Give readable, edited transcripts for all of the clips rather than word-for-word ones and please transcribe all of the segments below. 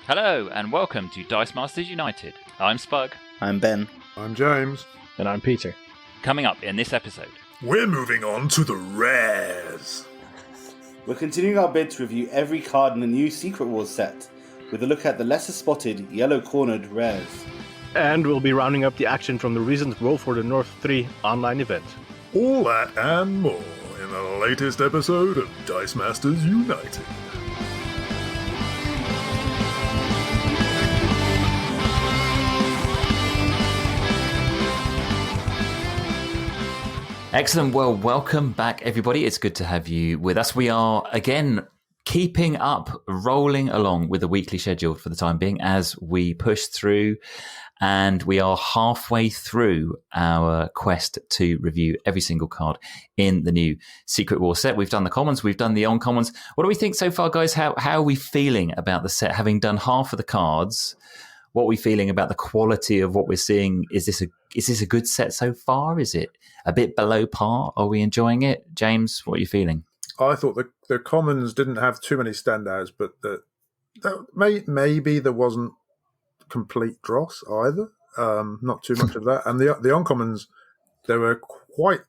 Hello and welcome to Dice Masters United. I'm Spug. I'm Ben. I'm James. And I'm Peter. Coming up in this episode, we're moving on to the rares. We're continuing our bid to review every card in the new Secret Wars set, with a look at the lesser spotted, yellow-cornered rares. And we'll be rounding up the action from the recent Roll for the North 3 online event. All that and more in the latest episode of Dice Masters United. Excellent. Well, welcome back, everybody. It's good to have you with us. We are, again, keeping up, rolling along with the weekly schedule for the time being as we push through, and we are halfway through our quest to review every single card in the new Secret War set. We've done the commons, we've done the uncommons. What do we think so far, guys? How are we feeling about the set? Having done half of the cards, what are we feeling about the quality of what we're seeing? Is this a good set so far? Is it a bit below par? Are we enjoying it? James, what are you feeling? I thought the commons didn't have too many standouts, but maybe there wasn't complete dross either. Not too much of that. And the uncommons, there were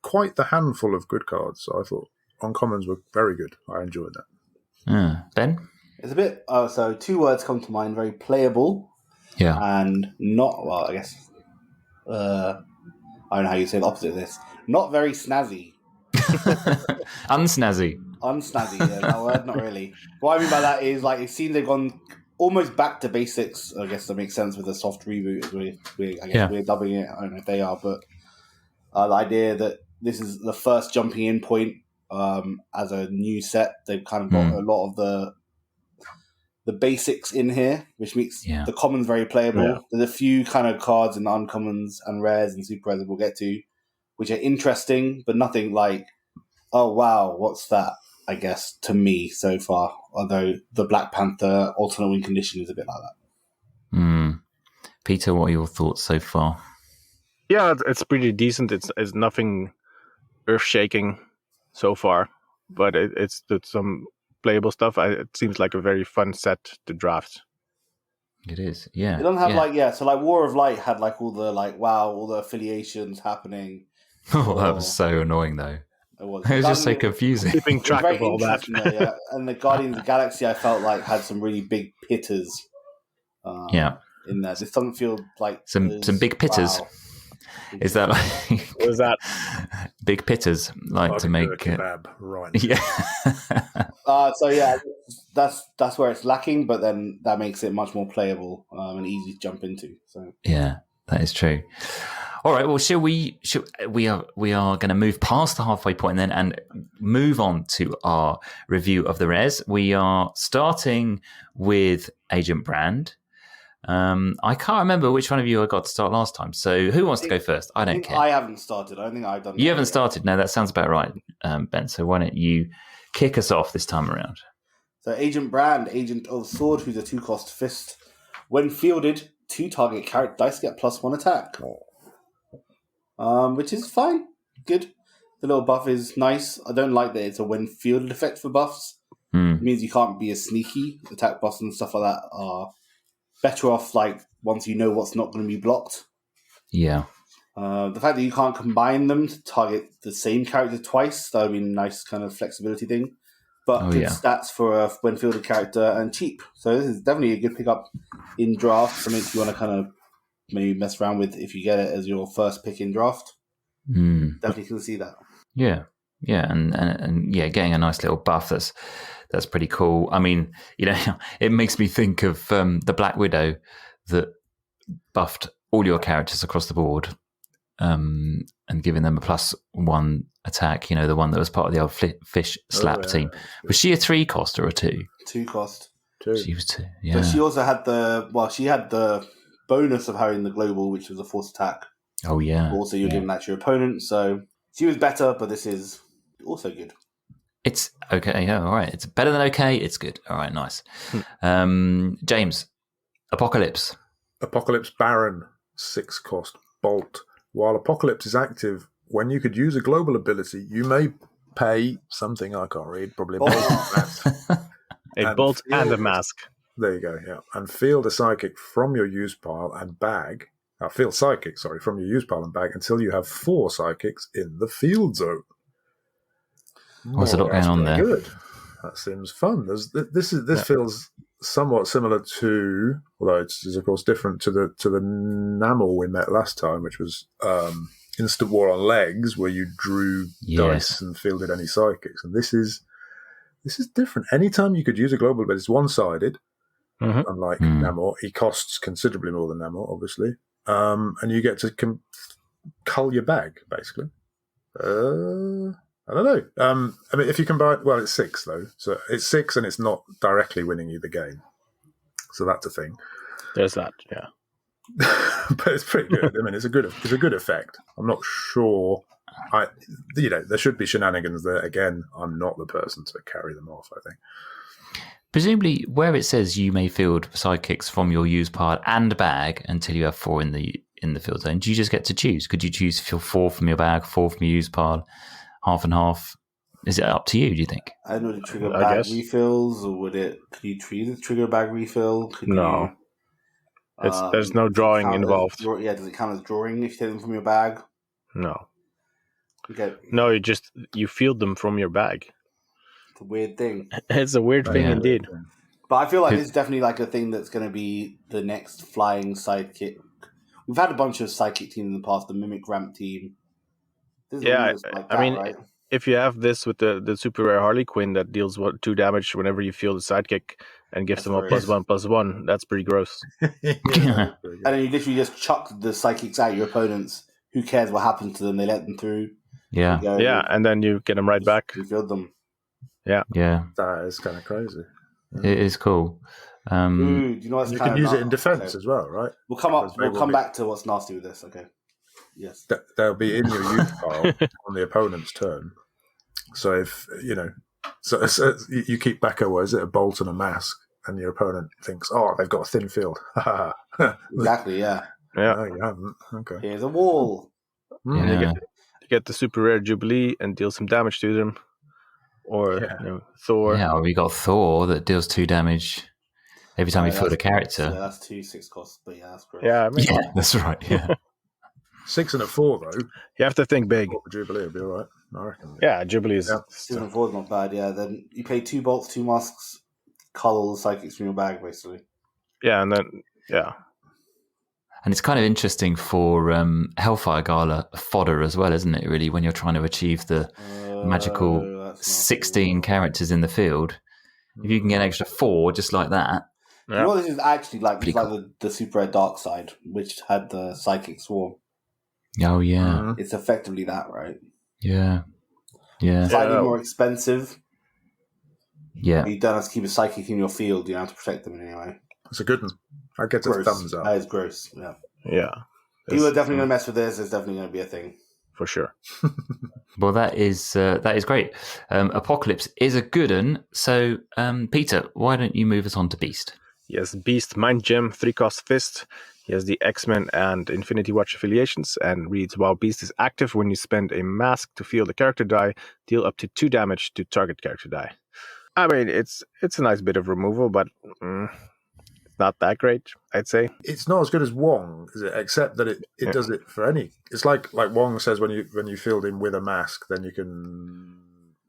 quite the handful of good cards. So I thought uncommons were very good. I enjoyed that. Ben? It's a bit... so two words come to mind. Very playable. Yeah. And not... Well, I guess... I don't know how you say the opposite of this. Not very snazzy. Unsnazzy. Unsnazzy, yeah, that word, not really. What I mean by that is, like, it seems they've gone almost back to basics. I guess that makes sense with a soft reboot. We're dubbing it. I don't know if they are, but the idea that this is the first jumping in point as a new set. They've kind of got a lot of the basics in here, which makes the commons very playable. Yeah. There's a few kind of cards in the uncommons and rares and super rares that we'll get to, which are interesting, but nothing like, oh wow, what's that? I guess to me so far. Although the Black Panther alternate win condition is a bit like that. Peter, what are your thoughts so far? Yeah, it's pretty decent. It's nothing earth shaking so far, but it's some playable stuff. It seems like a very fun set to draft. It is, yeah. It doesn't have so War of Light had all the affiliations happening. Oh, that was so annoying though. It was just so confusing. Keeping track of all that. Though, yeah. And the Guardians of the Galaxy, I felt like had some really big pitters. In there, this doesn't feel like some big pitters. Wow. Is that like what is that? Big pitters like to make kebab, right? Yeah. So yeah, that's where it's lacking, but then that makes it much more playable and easy to jump into. So yeah, that is true. All right. Well, we are going to move past the halfway point then and move on to our review of the rares. We are starting with Agent Brand. I can't remember which one of you I got to start last time. So who wants to go first? I don't care. I haven't started. I don't think I've done. You haven't started? No, that sounds about right, Ben. So why don't you kick us off this time around? So Agent Brand, Agent of the Sword, who's a 2-cost fist. When fielded, 2 target character dice get +1 attack. Which is fine. Good. The little buff is nice. I don't like that it's a when fielded effect for buffs. It means you can't be as sneaky. Attack buffs and stuff like that are better off once you know what's not going to be blocked. Yeah. The fact that you can't combine them to target the same character twice, that would be a nice kind of flexibility thing. But good stats for a when fielded character and cheap. So this is definitely a good pickup in draft. Something you want to kind of maybe mess around with if you get it as your first pick in draft. Definitely can see that. Yeah. Yeah. And getting a nice little buff that's pretty cool. I mean, it makes me think of the Black Widow that buffed all your characters across the board and giving them a +1 attack, the one that was part of the old fish slap team. Was she a 3-cost or a 2? 2-cost. 2. She was 2, yeah. But she also had the bonus of having the global, which was a force attack. Oh, yeah. Also, you're giving that to your opponent, so she was better, but this is also good. It's okay, yeah, all right. It's better than okay, it's good. All right, nice. James, Apocalypse. Apocalypse Baron, 6-cost bolt. While Apocalypse is active, when you could use a global ability, you may pay something I can't read, probably a bolt. A bolt and a mask. There you go. Yeah, and field a psychic from your use pile and bag. Field psychic, sorry, from your use pile and bag until you have 4 psychics in the field zone. There's a lot going on there. Good. That seems fun. This feels somewhat similar to, although it's of course different to the Namel we met last time, which was Instant War on Legs, where you drew dice and fielded any psychics. And this is different. Anytime you could use a global, but it's one-sided. Unlike Namor, he costs considerably more than Namor, obviously, and you get to cull your bag basically. I don't know. I mean, if you combine, well, it's 6 though, so it's 6, and it's not directly winning you the game, so that's a thing. There's that, yeah. But it's pretty good. I mean, it's a good effect. I'm not sure. There should be shenanigans there. Again, I'm not the person to carry them off, I think. Presumably, where it says you may field psychics from your use pile and bag until you have 4 in the field zone, do you just get to choose? Could you choose to field 4 from your bag, 4 from your use pile, half and half? Is it up to you, do you think? I know the trigger bag refills, or could you treat the trigger bag refill? No. There's no drawing involved. Does it count as drawing if you take them from your bag? No. Okay. No, you field them from your bag. It's a weird thing. It's a weird thing indeed. But I feel like it's definitely like a thing that's going to be the next flying sidekick. We've had a bunch of sidekick teams in the past, the Mimic Ramp team. Right? If you have this with the super rare Harley Quinn that deals 2 damage whenever you field a sidekick and gives them a +1/+1, that's pretty gross. And then you literally just chuck the psychics at your opponents. Who cares what happens to them? They let them through. Yeah. And then you get them right back. You field them. Yeah. That is kind of crazy. It is cool. Do you know what's you can use it in defense as well, right? We'll come back to what's nasty with this. Okay. Yes. They'll be in your use pile on the opponent's turn. So if so you keep back a bolt and a mask, and your opponent thinks, "Oh, they've got a thin field." Exactly. Yeah. No, you haven't. Okay. Here's a wall. And you get the super rare Jubilee and deal some damage to them. Or Thor. Yeah, we got Thor that deals 2 damage every time you field a character. Yeah, that's 2 6 costs, but yeah, that's great. Yeah, that's right. Yeah. 6 and a 4 though. You have to think big. Jubilee will be all right, I reckon. Yeah, Jubilee is. 6 and 4 is not bad. Yeah, then you pay 2 bolts, 2 masks, cull all the psychics from your bag, basically. Yeah, and then And it's kind of interesting for Hellfire Gala fodder as well, isn't it? Really, when you're trying to achieve the magical 16 characters in the field, if you can get an extra 4 just like that. You know what this is actually like? It's like the Super Red Dark Side, which had the Psychic Swarm. Oh, yeah. It's effectively that, right? Yeah. Slightly more expensive. Yeah. You don't have to keep a Psychic in your field, you have to protect them in any way. It's a good one. I get a thumbs up. That is gross, Yeah. People are definitely going to mess with this. It's definitely going to be a thing. For sure. Well, that is great. Apocalypse is a good one. So, Peter, why don't you move us on to Beast? Yes, Beast, Mind Gem, 3-cost Fist. He has the X-Men and Infinity Watch affiliations and reads, while Beast is active, when you spend a mask to field a character die, deal up to 2 damage to target character die. I mean, it's a nice bit of removal, but it's not that great, I'd say. It's not as good as Wong, is it? Except that it does it for any. It's like Wong says, when you field him with a mask, then you can.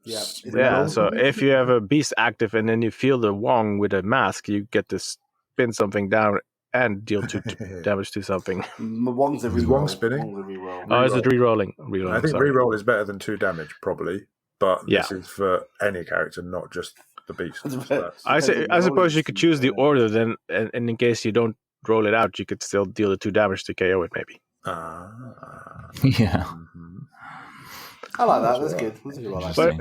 Yeah. So if you have a Beast active and then you field a Wong with a mask, you get to spin something down and deal 2 damage to something. Wong's a reroll. Is Wong spinning? Oh, is it rerolling? I think reroll is better than 2 damage, probably. But this is for any character, not just the Beast. So I suppose you could choose the order then, and in case you don't roll it out, you could still deal the 2 damage to KO it, maybe. Yeah. I like that. That's good. That's a good one. But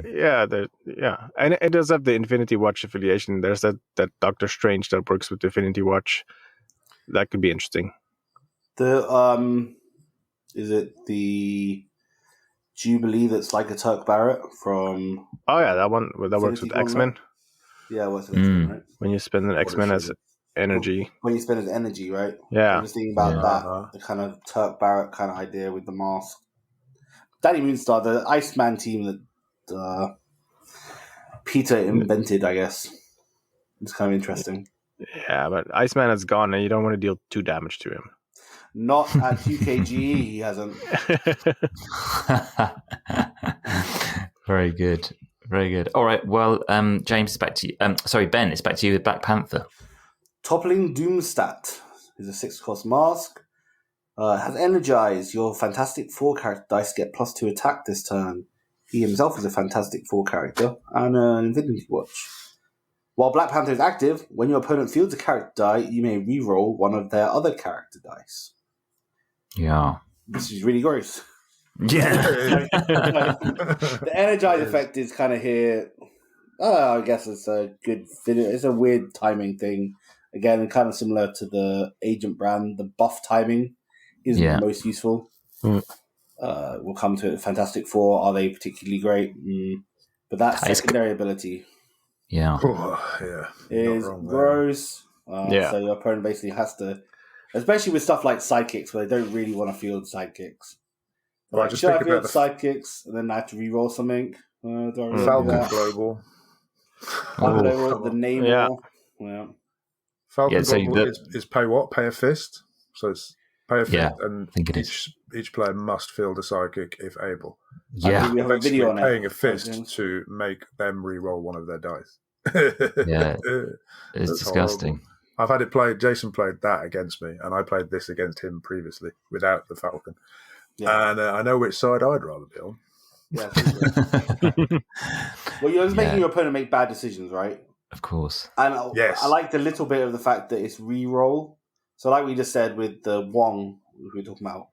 and it does have the Infinity Watch affiliation. There's that Doctor Strange that works with the Infinity Watch. That could be interesting. Is it the Jubilee that's like a Turk Barrett from? Oh yeah, that one that works with X-Men. Right? Yeah, what's X-Men, right? When you spend an X-Men as energy. When you spend as energy, right? Yeah. I'm just thinking about that, the kind of Turk Barrett kind of idea with the mask. Danny Moonstar, the Iceman team that Peter invented, I guess. It's kind of interesting. Yeah, but Iceman has gone, and you don't want to deal 2 damage to him. Not at 2kg, he hasn't. Very good. Very good. All right. Well, James, it's back to you. Sorry, Ben, it's back to you with Black Panther. Toppling Doomstat is a 6-cost mask. Has Energize. Your Fantastic Four character dice get +2 attack this turn. He himself is a Fantastic Four character and an Infinity Watch. While Black Panther is active, when your opponent fields a character die, you may re-roll one of their other character dice. Yeah. This is really gross. Yeah. The Energize effect is kind of here. I guess it's a good video. It's a weird timing thing. Again, kind of similar to the Agent brand. The buff timing isn't the most useful. We'll come to it. Fantastic Four, are they particularly great? But that secondary ability is gross. So your opponent basically has to, especially with stuff like sidekicks where they don't really want to field sidekicks. Like, should I field sidekicks and then I have to re-roll something? Falcon Global. The name. Yeah. Falcon Global is pay what? Pay a fist. So it's pay a fist, and each player must field a sidekick if able. Yeah, we have a video on paying a fist to make them re-roll one of their dice. Yeah, it's disgusting. Horrible. I've had it played. Jason played that against me, and I played this against him previously without the Falcon. Yeah. And I know which side I'd rather be on. Yeah. Well, you're just making your opponent make bad decisions, right? Of course. And I like the little bit of the fact that it's re-roll. So like we just said with the Wong we were talking about,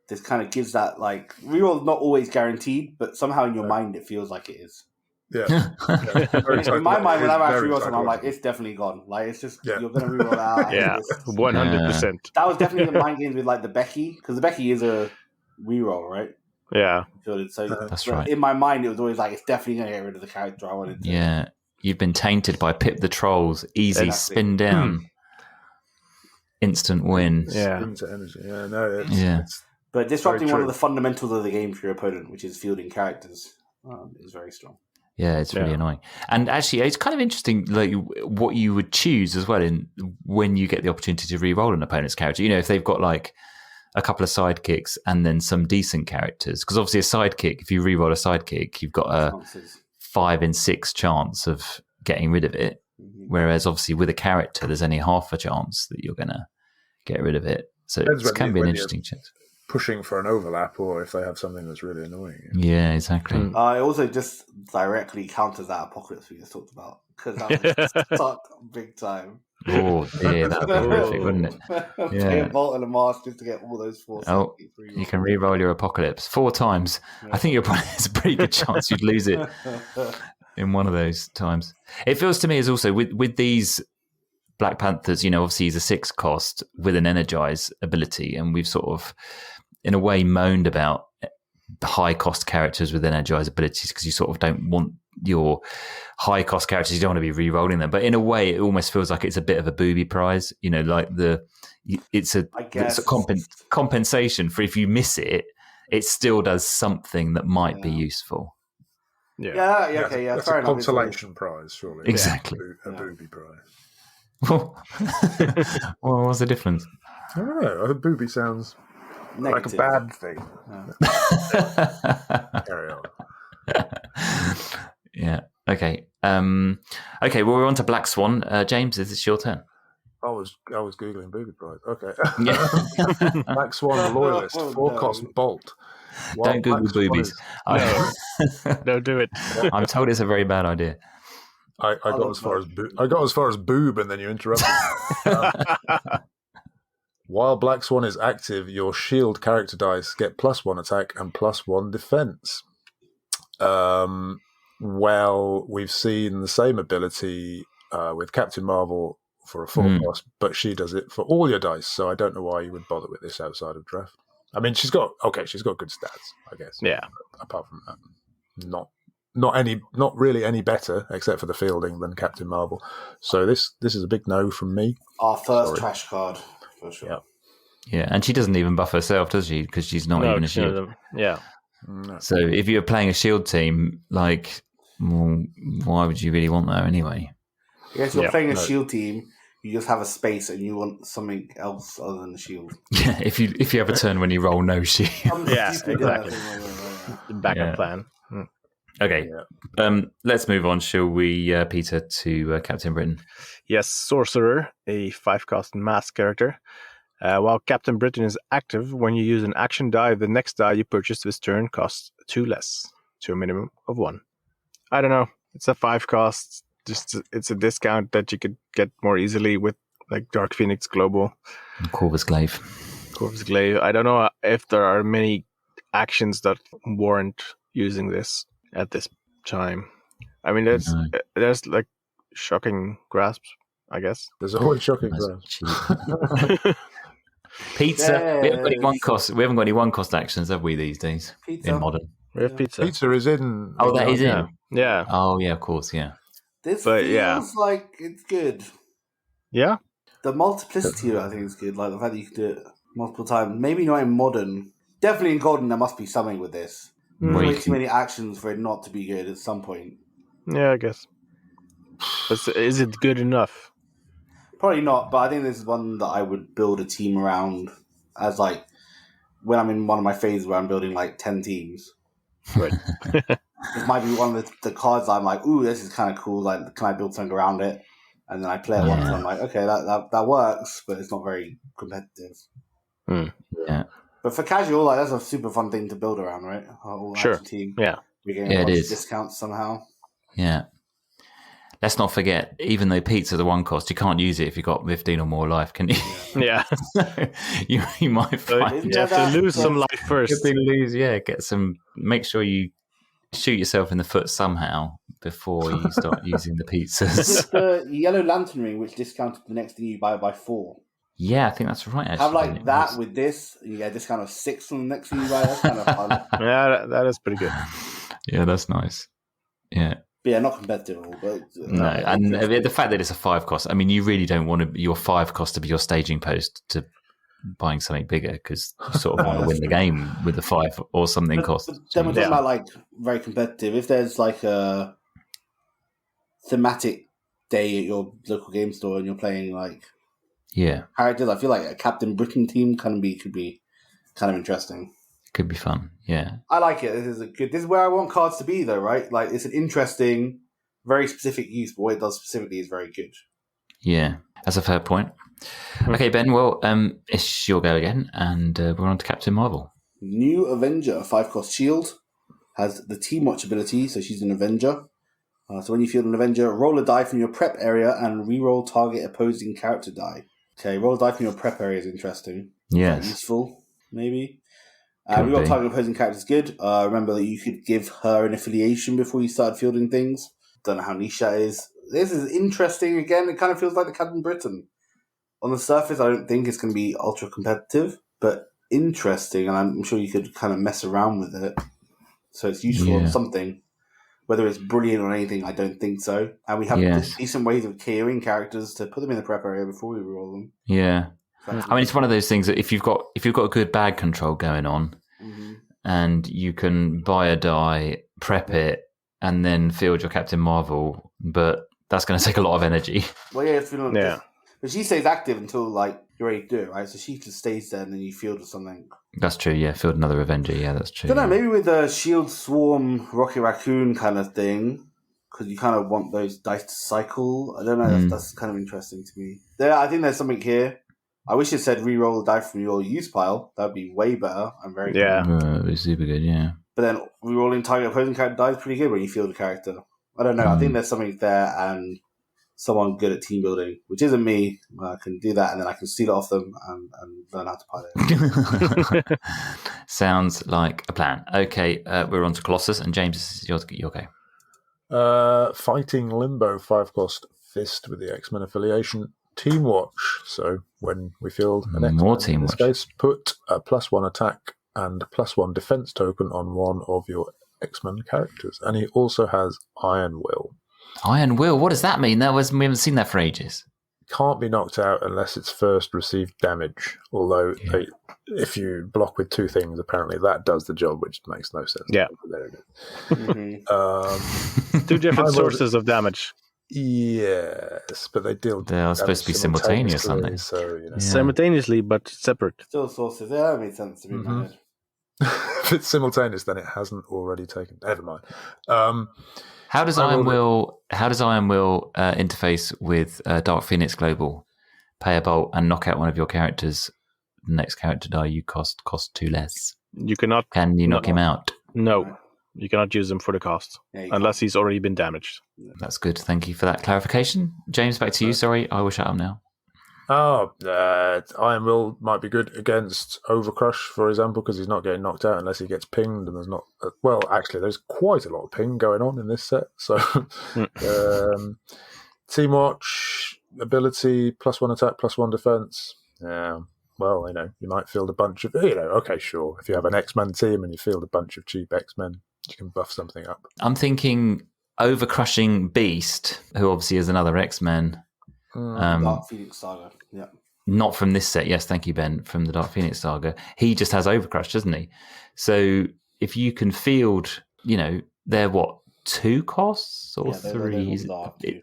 this kind of gives that, like, re-roll is not always guaranteed, but somehow in your mind it feels like it is. Yeah. In my mind, when I re-roll something, I'm like, it's definitely gone. Like, it's just, you're going to re-roll that out. Yeah, 100%. That was definitely the mind games with, like, the Becky, because the Becky is a re-roll, right? Yeah. So that's right. In my mind, it was always like, it's definitely going to get rid of the character I wanted to. Yeah. You've been tainted by Pip the Trolls. Easy spin down. Instant win. Yeah. Into energy. Yeah, no, it's but disrupting one of the fundamentals of the game for your opponent, which is fielding characters, is very strong. Yeah, it's really annoying. And actually, it's kind of interesting, like, what you would choose as well when you get the opportunity to re-roll an opponent's character. You know, if they've got like a couple of sidekicks and then some decent characters, because obviously a sidekick, if you re-roll a sidekick, you've got a 5 in 6 chance of getting rid of it. Whereas obviously with a character, there's only half a chance that you're going to get rid of it. So it can be an interesting chance. Pushing for an overlap, or if they have something that's really annoying. Yeah, exactly. It also just directly counters that apocalypse we just talked about, because that would suck big time. Oh, yeah, that would be horrific, wouldn't it? Pay a Vault and a Mask just to get all those 4. You can re-roll your apocalypse 4 times. Yeah. I think there's a pretty good chance you'd lose it in one of those times. It feels to me as also with these Black Panthers, you know, obviously he's a 6 cost with an Energize ability, and we've sort of, in a way, moaned about high cost characters with Energize abilities because you sort of don't want your high cost characters, you don't want to be re-rolling them. But in a way, it almost feels like it's a bit of a booby prize, you know, like it's a compensation for if you miss it, it still does something that might be usle. That's a consolation prize, surely. Exactly. A booby prize. Well, what's the difference? I don't know. A booby sounds negative. Like a bad thing. Carry on. Yeah. Okay. Okay. Well, we're on to Black Swan. James, is this your turn? I was googling booby prize. Okay. Yeah. Black Swan loyalist, 4-cost bolt. Don't Google boobies. Don't do it. I'm told it's a very bad idea. I got as far as boob, and then you interrupted. While Black Swan is active, your shield character dice get +1 attack and +1 defense. Well, we've seen the same ability with Captain Marvel for a 4-cost, but she does it for all your dice. So I don't know why you would bother with this outside of draft. I mean, she's got good stats, I guess. Yeah. But apart from that, not really any better, except for the fielding, than Captain Marvel. So this is a big no from me. Our first trash card, for sure. Yeah, and she doesn't even buff herself, does she? Because she's not even a shield. Yeah. No. So if you're playing a shield team, like, well, why would you really want that anyway? Yes, you're playing a shield team. you just have a space and you want something else other than the shield. Yeah, if you have a turn when you roll no shield. Yeah, Stupid, exactly. thing. Backup Yeah. plan. Okay, let's move on, shall we, Peter, to Captain Britain? Yes, Sorcerer, a 5-cost mask character. While Captain Britain is active, when you use an action die, the next die you purchase this turn costs 2 less, to a minimum of 1. I don't know. It's a 5-cost. It's a discount that you could get more easily with like Dark Phoenix Global. Corvus Glaive. Corvus Glaive. I don't know if there are many actions that warrant using this at this time. I mean, there's like shocking grasps, I guess. There's always shocking That's grasp. cheap. Pizza. We haven't got any Yes. one-cost. We haven't got any one-cost actions, have we, these days? Pizza. In modern. We have pizza. Pizza is in. Oh, that is Yeah. in. Yeah. Oh, yeah, of course, yeah. This But, feels yeah. like it's good. Yeah. The multiplicity of it, I think, is good. Like the fact that you can do it multiple times. Maybe not in modern. Definitely in golden, there must be something with this. Where you Way can- too many actions for it not to be good at some point. Yeah, I guess. But is it good enough? Probably not, but I think this is one that I would build a team around as like when I'm in one of my phases where I'm building like 10 teams. Right. This might be one of the cards that I'm like, ooh, this is kind of cool. Like, can I build something around it? And then I play it once and I'm like, okay, that works, but it's not very competitive. Yeah. But for casual, like that's a super fun thing to build around, right? A whole Sure. action team. Yeah. You're getting Yeah, a it bunch is. of discounts somehow. Yeah. Let's not forget, even though pizza the one cost, you can't use it if you've got 15 or more life, can you? Yeah. you might find Isn't You have to that- lose some life first. get some. Make sure you shoot yourself in the foot somehow before you start using the Is pizzas. it the yellow lantern ring which discounted the next thing you buy by 4? Yeah, I think that's right. Actually, Have like It that was- with this, and you get a discount of 6 on the next thing you buy. That's kind of fun. Yeah, that is pretty good. Yeah, that's nice. Yeah. But yeah, not competitive at all. But No, and the fact that it's a 5 cost, I mean, you really don't want your 5 cost to be your staging post to buying something bigger because you sort of want to win the game with the 5 or something cost. But then we're talking Yeah. about like very competitive. If there's like a thematic day at your local game store and you're playing like Yeah, characters, I feel like a Captain Britain team could be kind of interesting. could be fun. Yeah, I like it. This is where I want cards to be, though, right? Like it's an interesting, very specific use, but what it does specifically is very good. yeah, that's a fair point. Okay, Ben. Well, it's your go again, and we're on to Captain Marvel. New Avenger, 5-cost shield, has the Team Watch ability, so she's an Avenger. So when you field an Avenger, roll a die from your prep area and re-roll target opposing character die. Okay, roll a die from your prep area is interesting. Yes. Useful, maybe. Could Re-roll be. target opposing character is good. Remember that you could give her an affiliation before you started fielding things. Don't know how niche that is. This is interesting. Again, it kind of feels like the Captain Britain. On the surface, I don't think it's going to be ultra competitive, but interesting, and I'm sure you could kind of mess around with it. So it's useful Yeah. on something. Whether it's brilliant or anything, I don't think so. And we have Yes. decent ways of clearing characters to put them in the prep area before we roll them. Yeah. So I mean, it's one of those things that if you've got a good bag control going on, Mhm. and you can buy a die, prep it, and then field your Captain Marvel, but that's going to take a lot of energy. Well, yeah, it's feeling Yeah. but she stays active until like you're ready to do it, right? So she just stays there, and then you field or something. That's true. Yeah, field another Avenger. Yeah, that's true. I don't know, maybe with the Shield Swarm, Rocket Raccoon kind of thing, because you kind of want those dice to cycle. I don't know, that's kind of interesting to me. I think there's something here. I wish it said re-roll the die from your use pile. That would be way better. I'm very good. Yeah. It was super good. Yeah. But then re-rolling target opposing character die is pretty good when you field a character. I don't know. I think there's something there, and someone good at team building, which isn't me. I can do that, and then I can steal it off them and learn how to pilot it. Sounds like a plan. Okay, we're on to Colossus, and James, this is your go. Fighting Limbo, 5-cost fist with the X-Men affiliation. Team Watch. So when we field an X-Men, More Team in this Watch. case, put a +1 attack and +1 defense token on one of your X-Men characters. And he also has Iron Will. Iron Will. What does that mean? We haven't seen that for ages. Can't be knocked out unless it's first received damage. Although if you block with 2 things, apparently that does the job, which makes no sense. Yeah. But there it is. Mhm. 2 different I will- sources of damage. Yes, but they deal. They are supposed to be simultaneous, aren't they? So Yeah. Simultaneously, but separate. Still sources. Yeah, that makes sense to me in my head. if it's simultaneous, then it hasn't already taken. Never mind. How does Iron Will interface with Dark Phoenix Global? Pay a bolt and knock out one of your characters. The next character die you cost 2 less. You cannot. Can you knock him out? No, you cannot use them for the cost unless he's already been damaged. That's good. Thank you for that clarification. James, back to you. Sorry, I will shut up now. Iron Will might be good against Overcrush, for example, because he's not getting knocked out unless he gets pinged, and there's not. Well, actually, there's quite a lot of ping going on in this set. So, Team Watch ability +1 attack, +1 defense. Yeah. Well, you might field a bunch of, okay, sure. If you have an X-Men team and you field a bunch of cheap X-Men, you can buff something up. I'm thinking Overcrushing Beast, who obviously is another X-Men. Dark Phoenix Saga, yeah. Not from this set, yes, thank you, Ben, from the Dark Phoenix Saga. He just has Overcrush, doesn't he? So if you can field, they're what, 2 costs or 3?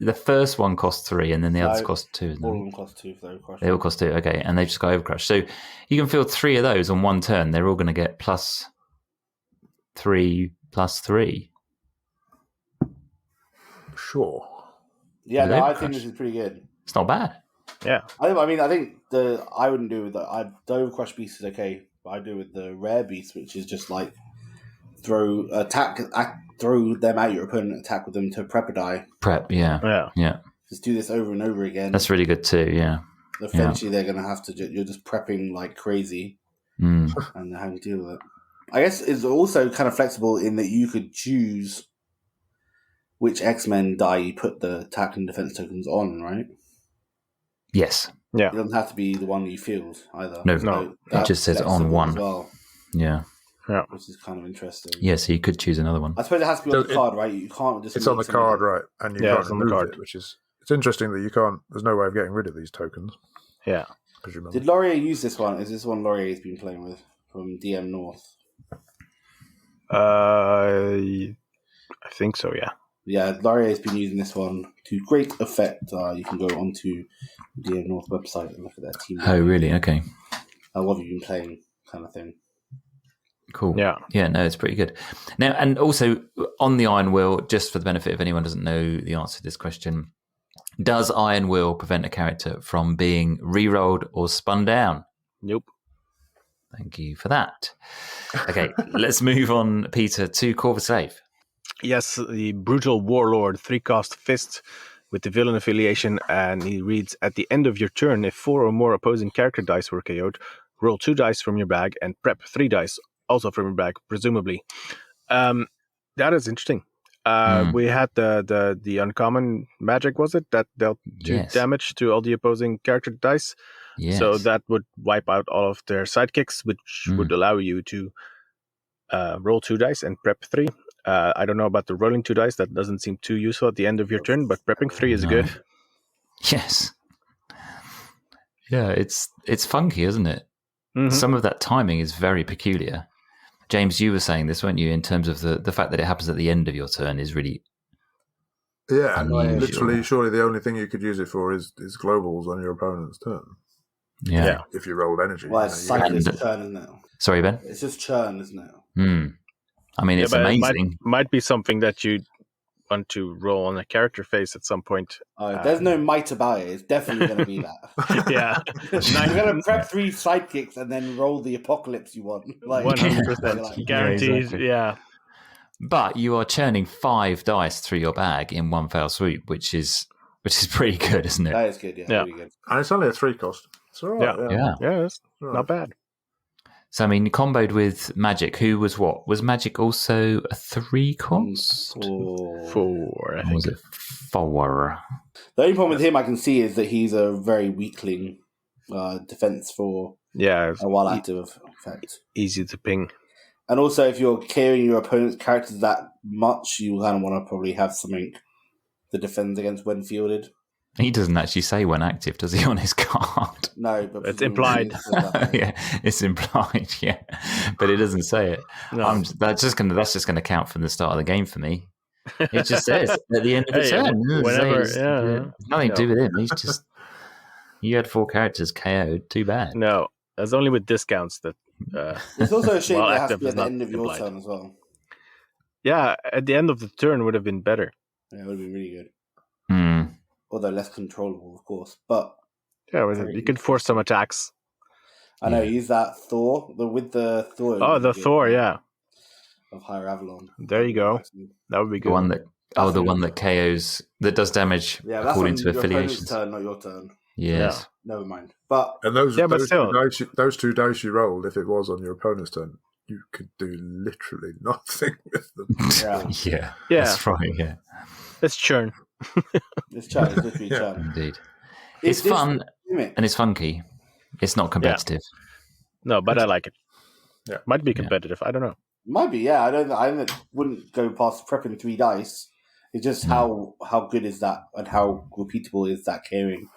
The first one costs 3 and then the others cost 2. All of them cost 2 for Overcrush. They all cost 2, okay, and they've just got Overcrush. So you can field 3 of those on one turn. They're all going to get +3, +3. Sure. Yeah, no, I think this is pretty good. It's not bad. Yeah. I think I wouldn't do with the Overcrush Beast is okay, but I do with the Rare Beast, which is just like throw them at your opponent, attack with them to prep a die. Prep, yeah. Just do this over and over again. That's really good too, yeah. Eventually they're going to have to, you're just prepping like crazy and having to deal with it. I guess it's also kind of flexible in that you could choose which X-Men die you put the attack and defense tokens on, right? Yes. Yeah. It doesn't have to be the one you field either. No. It just says on one. As well, yeah. Which is kind of interesting. Yeah, so you could choose another one. I suppose it has to be on the card, right? You can't just. It's on the card, right? And you can't remove it, which is. It's interesting that you can't. There's no way of getting rid of these tokens. Yeah. Presumably. Did Laurier use this one? Is this one Laurier's been playing with from DM North? I think so. Yeah. Yeah, Laurier's been using this one to great effect. You can go onto the DM North website and look at their team. Oh, really? Okay. What have you been playing, kind of thing. Cool. Yeah. Yeah, no, it's pretty good. Now, and also on the Iron Will, just for the benefit of anyone who doesn't know the answer to this question, does Iron Will prevent a character from being re-rolled or spun down? Nope. Thank you for that. Okay, let's move on, Peter, to Corvus Slave. Yes, the brutal warlord, 3-cost fist with the villain affiliation, and he reads, at the end of your turn, if 4 or more opposing character dice were KO'd, roll 2 dice from your bag and prep 3 dice, also from your bag, presumably. That is interesting. We had the uncommon magic, was it? That dealt 2 damage to all the opposing character dice. Yes. So that would wipe out all of their sidekicks, which would allow you to roll 2 dice and prep 3. I don't know about the rolling 2 dice. That doesn't seem too useful at the end of your turn, but prepping 3 is good. Yes. Yeah, it's funky, isn't it? Mm-hmm. Some of that timing is very peculiar. James, you were saying this, weren't you, in terms of the fact that it happens at the end of your turn is really unusual. Literally, surely the only thing you could use it for is globals on your opponent's turn. Yeah. If you rolled energy. Well, it's cyclist churn, isn't it? Sorry, Ben? It's just churn, isn't it? I mean, it's amazing. It might be something that you want to roll on a character face at some point. There's no might about it. It's definitely going to be that. Yeah. You're going to prep 3 sidekicks and then roll the apocalypse you want. 100%. Guaranteed, yeah. But you are churning 5 dice through your bag in one fell swoop, which is pretty good, isn't it? That is good, yeah. Really good. And it's only a 3 cost. It's all right. Yeah, it's not bad. So, I mean, comboed with Magic, who was what? Was Magic also a 3 cost? 4, I think. Or was it 4? The only problem with him I can see is that he's a very weakling defense for a while active effect. Easy to ping. And also, if you're carrying your opponent's characters that much, you kind of want to probably have something that defends against when fielded. He doesn't actually say when active, does he, on his card? No, but it's implied. Yeah, it's implied. Yeah, but it doesn't say it. No. That's just going to count from the start of the game for me. It just says at the end of the Hey, turn. whenever, Says, yeah. nothing to do with him. He's just. You had 4 characters KO'd. Too bad. No, that's only with discounts that. It's also a shame while that it has to active be is at the not end of your implied. turn as well. Yeah, at the end of the turn would have been better. Yeah, it would have been really good. Mm. Although less controllable, of course. But Yeah, you could force some attacks. I know, use that Thor with the Thor. Oh, the Thor, yeah. Of Higher Avalon. There you go. That would be good. The one that the one that KOs that does damage according to affiliations. Turn, not your turn. Yes. No, never mind. But those two dice you rolled, if it was on your opponent's turn, you could do literally nothing with them. Yeah. That's right. Yeah. It's churn. It's churn. It's literally churn. Indeed. It's fun and it's funky. It's not competitive. No, but I like it. Yeah. Might be competitive. I don't know. Might be, yeah. I wouldn't go past prepping 3 dice. It's just how good is that and how repeatable is that caring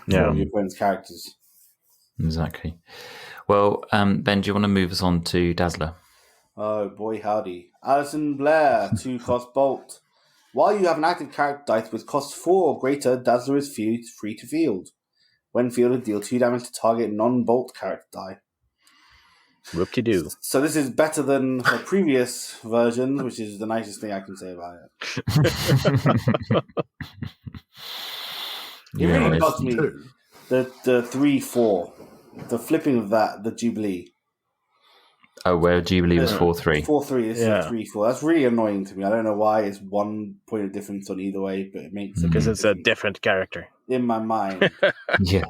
for your opponent's characters. Exactly. Well, Ben, do you want to move us on to Dazzler? Oh, boy, howdy. Alison Blair, 2-cost bolt. While you have an active character dice with cost 4 or greater, Dazzler is free to field. When fielded, deal 2 damage to target non-bolt character die. Whoop-de-doo. So this is better than the previous version, which is the nicest thing I can say about it. It really bugs me. The 3-4. The flipping of that, the Jubilee. Oh, where Jubilee was 4-3. 4-3, this is 3-4. That's really annoying to me. I don't know why. It's 1 point of difference on either way, but it makes it... Because it's a different character. In my mind. Yeah.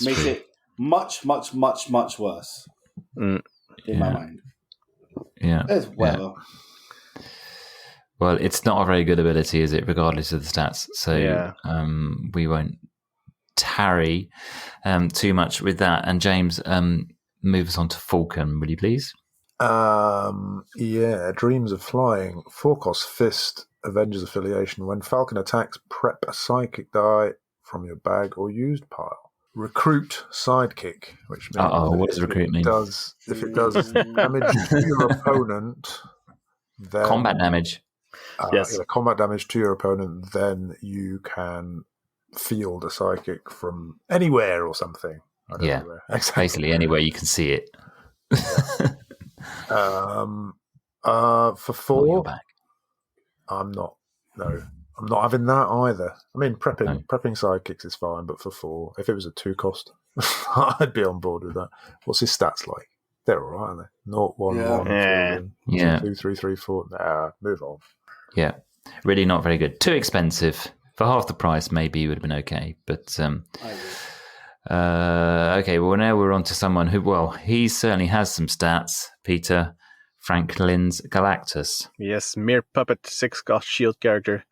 Makes it much, much, much, much worse. In my mind. Yeah. It's whatever. Well, it's not a very good ability, is it, regardless of the stats? So we won't tarry too much with that. And James, move us on to Falcon, will you please? Dreams of Flying. 4-cost fist, Avengers affiliation. When Falcon attacks, prep a psychic die from your bag or used pile. Recruit sidekick, which means what does recruit mean? If it does damage to your opponent, then combat damage. Combat damage to your opponent, then you can field a psychic from anywhere or something. I don't know where. Exactly. Basically anywhere you can see it. For 4, I'm not having that either. I mean, prepping sidekicks is fine, but for 4, if it was a 2-cost, I'd be on board with that. What's his stats like? They're all right, aren't they? 0, 1, 1, 2, 3, 3, 4. Nah, move on. Yeah, really not very good. Too expensive. For half the price, maybe it would have been okay. But okay, well, now we're on to someone who, he certainly has some stats. Peter Franklin's Galactus. Yes, mere puppet, 6-cost shield character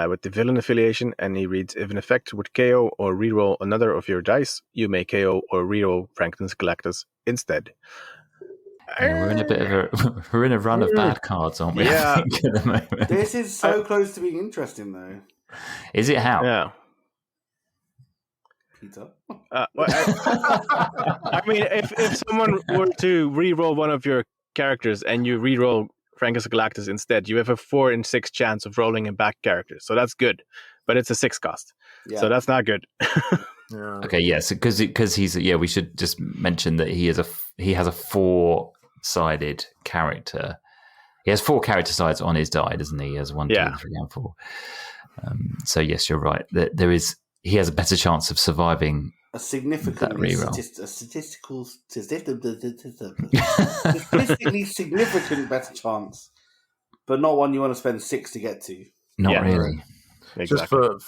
with the villain affiliation, and he reads, if an effect would KO or reroll another of your dice, you may KO or reroll Franklin's Galactus instead. Yeah, we're in a bit of we're in a run of bad cards, aren't we? Yeah. I think, at the moment. This is so close to being interesting, though. Is it how? Yeah. Peter? I mean, if someone were to re-roll one of your characters and you re-roll Franklin's Galactus instead, you have a 4 in 6 chance of rolling him back character. So that's good. But it's a 6-cost. Yeah. So that's not good. Okay, yes, because he's we should just mention that he has a 4-sided character. He has 4 character sides on his die, doesn't he? He has 1, 2, 3, and 4. So yes, you're right. He has a better chance of surviving a statistically significant better chance, but not one you want to spend 6 to get to. Not really. Exactly. Just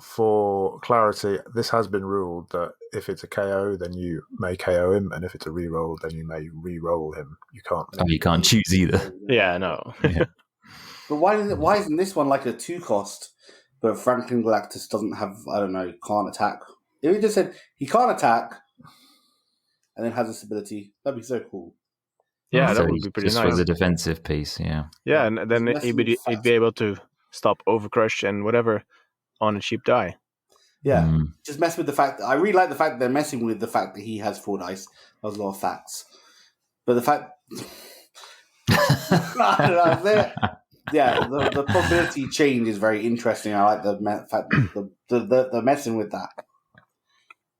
for clarity, this has been ruled that if it's a KO, then you may KO him, and if it's a reroll, then you may re-roll him. You can't. You can't choose either. Yeah, no. Yeah. But why isn't this one like a 2-cost? But Franklin Galactus doesn't have, can't attack. If he just said he can't attack, and then has this ability, that'd be so cool. Yeah, that would be pretty nice. Just for the defensive piece, yeah. Yeah, and then he'd be able to stop Overcrush and whatever on a cheap die. Yeah, just mess with the fact that I really like the fact that they're messing with the fact that he has 4 dice. That was a lot of facts, but the fact I don't know, the probability change is very interesting. I like the fact the messing with that.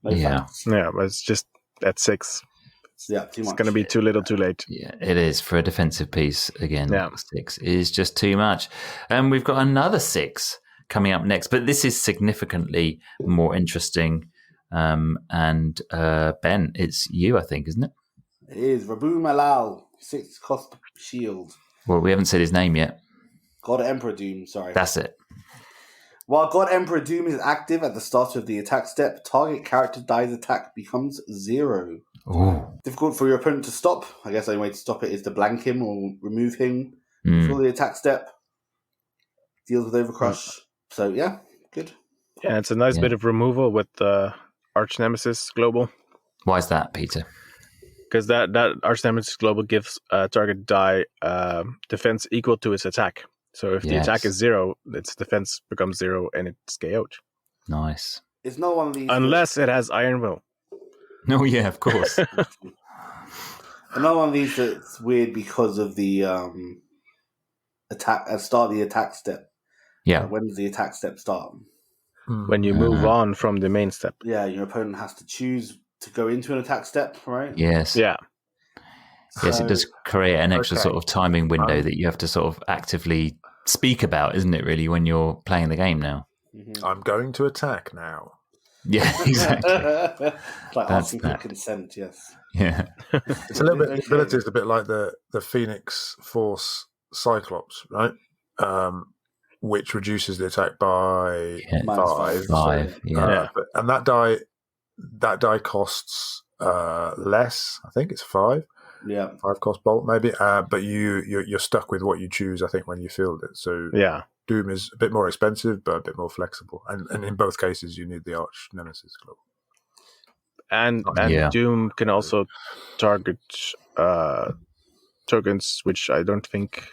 No thanks. Yeah, but it's just at 6. Yeah, too much. It's going to be too little, too late. Yeah, it is for a defensive piece. Again, Yeah. 6 is just too much. And we've got another 6 coming up next, but this is significantly more interesting. And Ben, it's you, I think, isn't it? It is Rabu Malal, 6 cost shield. Well, we haven't said his name yet. God Emperor Doom, sorry. That's it. While God Emperor Doom is active at the start of the attack step, target character die's attack becomes 0. Ooh. Difficult for your opponent to stop. I guess the only way to stop it is to blank him or remove him before the attack step. Deals with Overcrush. So, yeah, good. Yeah, it's a nice bit of removal with the Arch Nemesis Global. Why is that, Peter? Because that Arch Nemesis Global gives target die defense equal to its attack. So if the attack is 0, its defense becomes 0 and it's KO'd. Nice. It's not one of these. Unless it has Iron Will. Oh, yeah, of course. Another one of these that's weird because of the start of the attack step. Yeah. When does the attack step start? When you move on from the main step. Yeah, your opponent has to choose to go into an attack step, right? Yes. Yeah. Yes, it does create an extra Okay. sort of timing window that you have to sort of actively speak about, isn't it, really, when you're playing the game now? Mm-hmm. I'm going to attack now. Yeah, exactly. Like That's asking for that. consent, yes. Yeah. It's a little bit. The ability is a bit like the Phoenix Force Cyclops, right? Which reduces the attack by Minus 5. 5, yeah. And that die costs less. I think it's 5. Yeah. 5 cost bolt maybe. But you're stuck with what you choose. I think when you field it. So Yeah. Doom is a bit more expensive, but a bit more flexible. And in both cases, you need the Arch Nemesis Global. And Yeah. Doom can also target tokens, which I don't think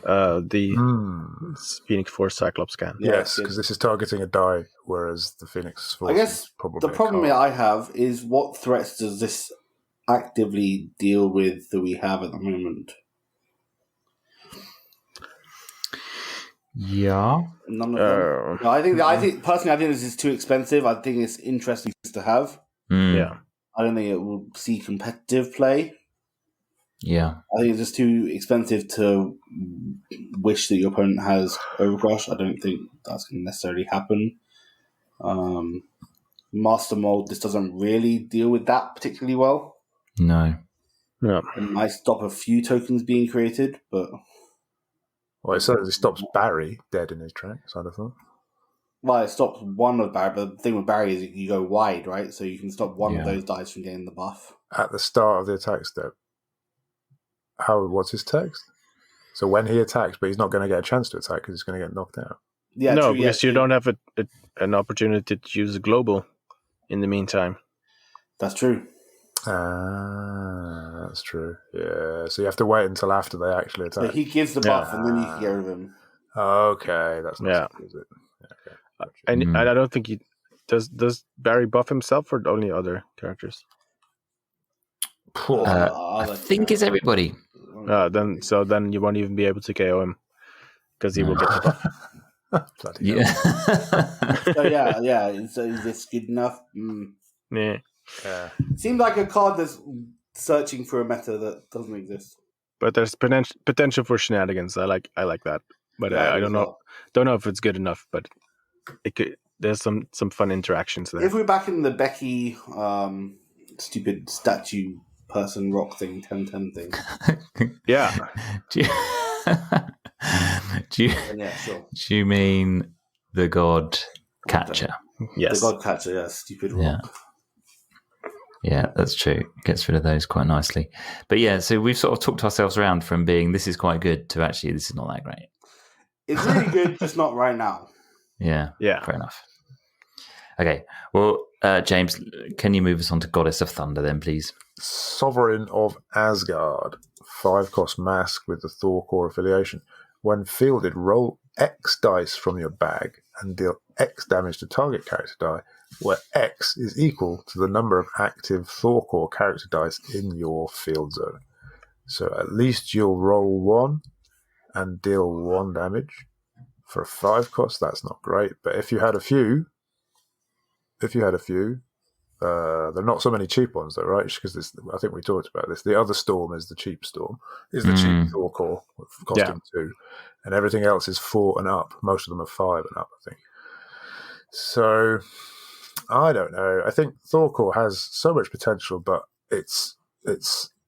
the Phoenix Force Cyclops can. Yeah, Yes, because this is targeting a die, whereas the Phoenix Force I guess is probably the problem I have is what threats does this actively deal with that we have at the moment? Yeah. None of them. No, I think personally, I think this is too expensive. I think it's interesting to have. Yeah. I don't think it will see competitive play. Yeah. I think it's just too expensive to wish that your opponent has Overcrush. I don't think that's going to necessarily happen. Master Mold, this doesn't really deal with that particularly well. No. Yeah. It might stop a few tokens being created, but... Well, it certainly stops Barry dead in his tracks, I'd have thought. Well, it stops one of Barry, but the thing with Barry is you go wide, right? So you can stop one of those dice from getting the buff. At the start of the attack step, what's his text? So when he attacks, but he's not going to get a chance to attack because he's going to get knocked out. Yeah, no, true, because you don't have an opportunity to use a global in the meantime. That's true. That's true. Yeah, so you have to wait until after they actually attack. So he gives the buff, and then you can get rid of him. Okay, that's not so, is it? Okay. Gotcha. And I don't think he does Barry buff himself or only other characters? I think it's everybody. Then you won't even be able to KO him because he will get the buff. Bloody hell. So yeah. So is this good enough? Yeah. Seems like a card that's searching for a meta that doesn't exist. But there's potential for shenanigans. I like that, but I don't know. Don't know if it's good enough. But it could. There's some fun interactions there. If we're back in the Becky stupid statue person rock thing, 10-10 thing. Yeah. Do you mean the God Catcher? Yes. The God Catcher, yeah, stupid rock. Yeah, that's true. Gets rid of those quite nicely. But yeah, so we've sort of talked ourselves around from being this is quite good to actually this is not that great. It's really good, just not right now. Yeah. Yeah. Fair enough. Okay. Well, James, can you move us on to Goddess of Thunder then, please? Sovereign of Asgard. 5 cost mask with the Thor core affiliation. When fielded, roll X dice from your bag and deal X damage to target character die, where X is equal to the number of active Thor core character dice in your field zone. So at least you'll roll 1, and deal 1 damage. For a 5 cost, that's not great. But if you had a few, there are not so many cheap ones though, right? Because I think we talked about this. The other storm is the cheap storm, is the cheap Thor core costing 2, and everything else is 4 and up. Most of them are 5 and up, I think. So I don't know. I think Thor core has so much potential, but it's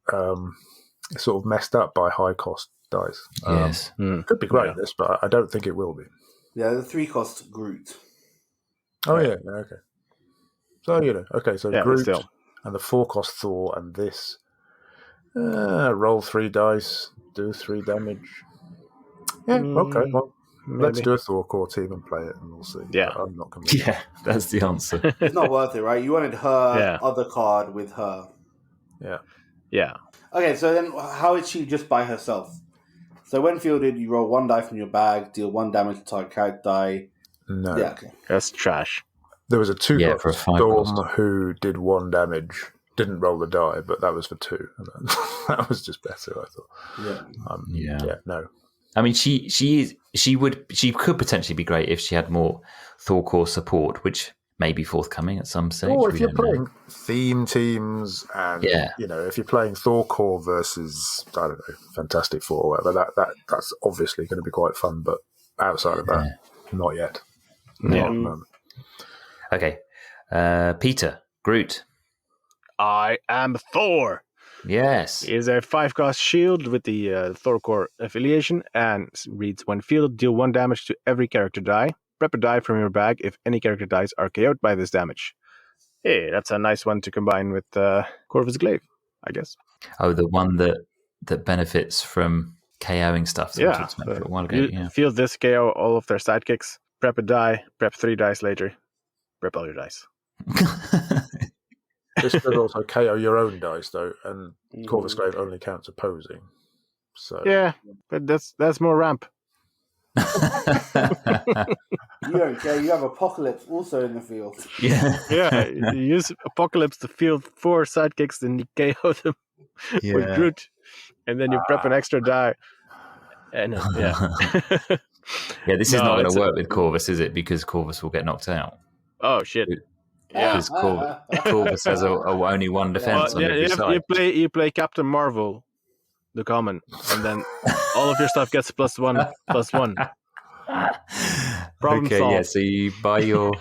sort of messed up by high cost dice. Yes. Could be great, this, but I don't think it will be. Yeah, the 3 cost Groot. Oh, yeah. Okay. So, so Yeah, Groot still. and the 4 cost Thor and this. Roll 3 dice, do 3 damage. Yeah, okay. Well, let's do a Thor core team and play it, and we'll see. Yeah. But I'm not convinced. Yeah, that's the answer. It's not worth it, right? You wanted her other card with her. Yeah. Yeah. Okay, so then how is she just by herself? So when fielded, you roll 1 die from your bag, deal 1 damage to target character die. No. Yeah, okay. That's trash. There was a 2 for a 5 Storm cost. who did 1 damage, didn't roll the die, but that was for 2. And that was just better, I thought. Yeah. Yeah, no. I mean, she could potentially be great if she had more Thor core support, which may be forthcoming at some stage. Or if you're playing theme teams and, if you're playing Thor core versus, I don't know, Fantastic Four or whatever, that's obviously going to be quite fun, but outside of that, not yet. Not at the moment. Okay. Peter, Groot. I am Thor. Yes. He is a 5-cost shield with the Thor core affiliation and reads when fielded, deal 1 damage to every character die. Prep a die from your bag if any character dies are KO'd by this damage. Hey, that's a nice one to combine with Corvus Glaive, I guess. Oh, the one that benefits from KOing stuff that we talked about for a while ago. Field this, KO all of their sidekicks. Prep a die, prep 3 dice later. Prep all your dice. This could also KO your own dice, though, and Corvus Glaive only counts opposing. So yeah, but that's more ramp. You don't care. You have Apocalypse also in the field. Yeah. You use Apocalypse to field 4 sidekicks, then you KO them with Groot, and then you prep an extra die. And this is not going to work with Corvus, is it? Because Corvus will get knocked out. Oh shit! Yeah, because Corvus has only 1 defense on every side. You play Captain Marvel, the common, and then all of your stuff gets +1. Problem solved. Yeah. So you buy your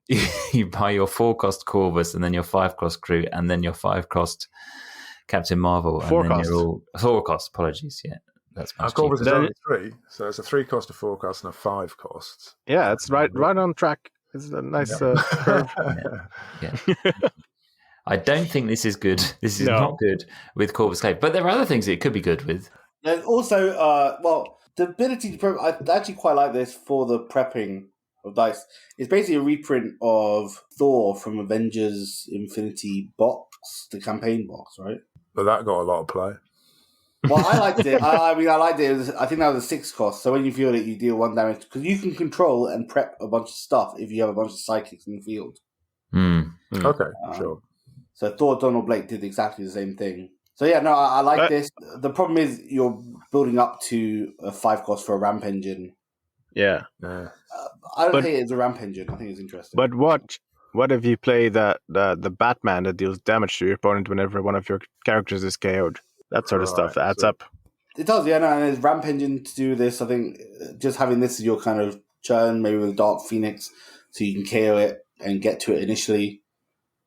4-cost Corvus, and then your 5-cost Groot, and then your 5-cost Captain Marvel, and 4-cost. then you're all 4-cost. Apologies. Yeah, that's much Corvus is cheaper. only 3, so it's a 3-cost, a 4-cost, and a 5-cost. Yeah, it's right on track. It's a nice curve. Yeah. I don't think this is good. This is not good with Corvus Glaive, but there are other things it could be good with. And also, the ability to prep, I actually quite like this for the prepping of dice. It's basically a reprint of Thor from Avengers Infinity box, the campaign box, right? But that got a lot of play. Well, I liked it. I liked it. I think that was a 6 cost. So when you field it, you deal 1 damage because you can control and prep a bunch of stuff if you have a bunch of sidekicks in the field. Okay, sure. So Thor Donald Blake did exactly the same thing. So yeah, no, I like this. The problem is you're building up to a 5 cost for a ramp engine. Yeah. I don't think it's a ramp engine. I think it's interesting. But what if you play the Batman that deals damage to your opponent whenever one of your characters is KO'd? That sort of stuff adds up. It does, yeah. No, and there's ramp engine to do this. I think just having this as your kind of churn, maybe with Dark Phoenix, so you can KO it and get to it initially.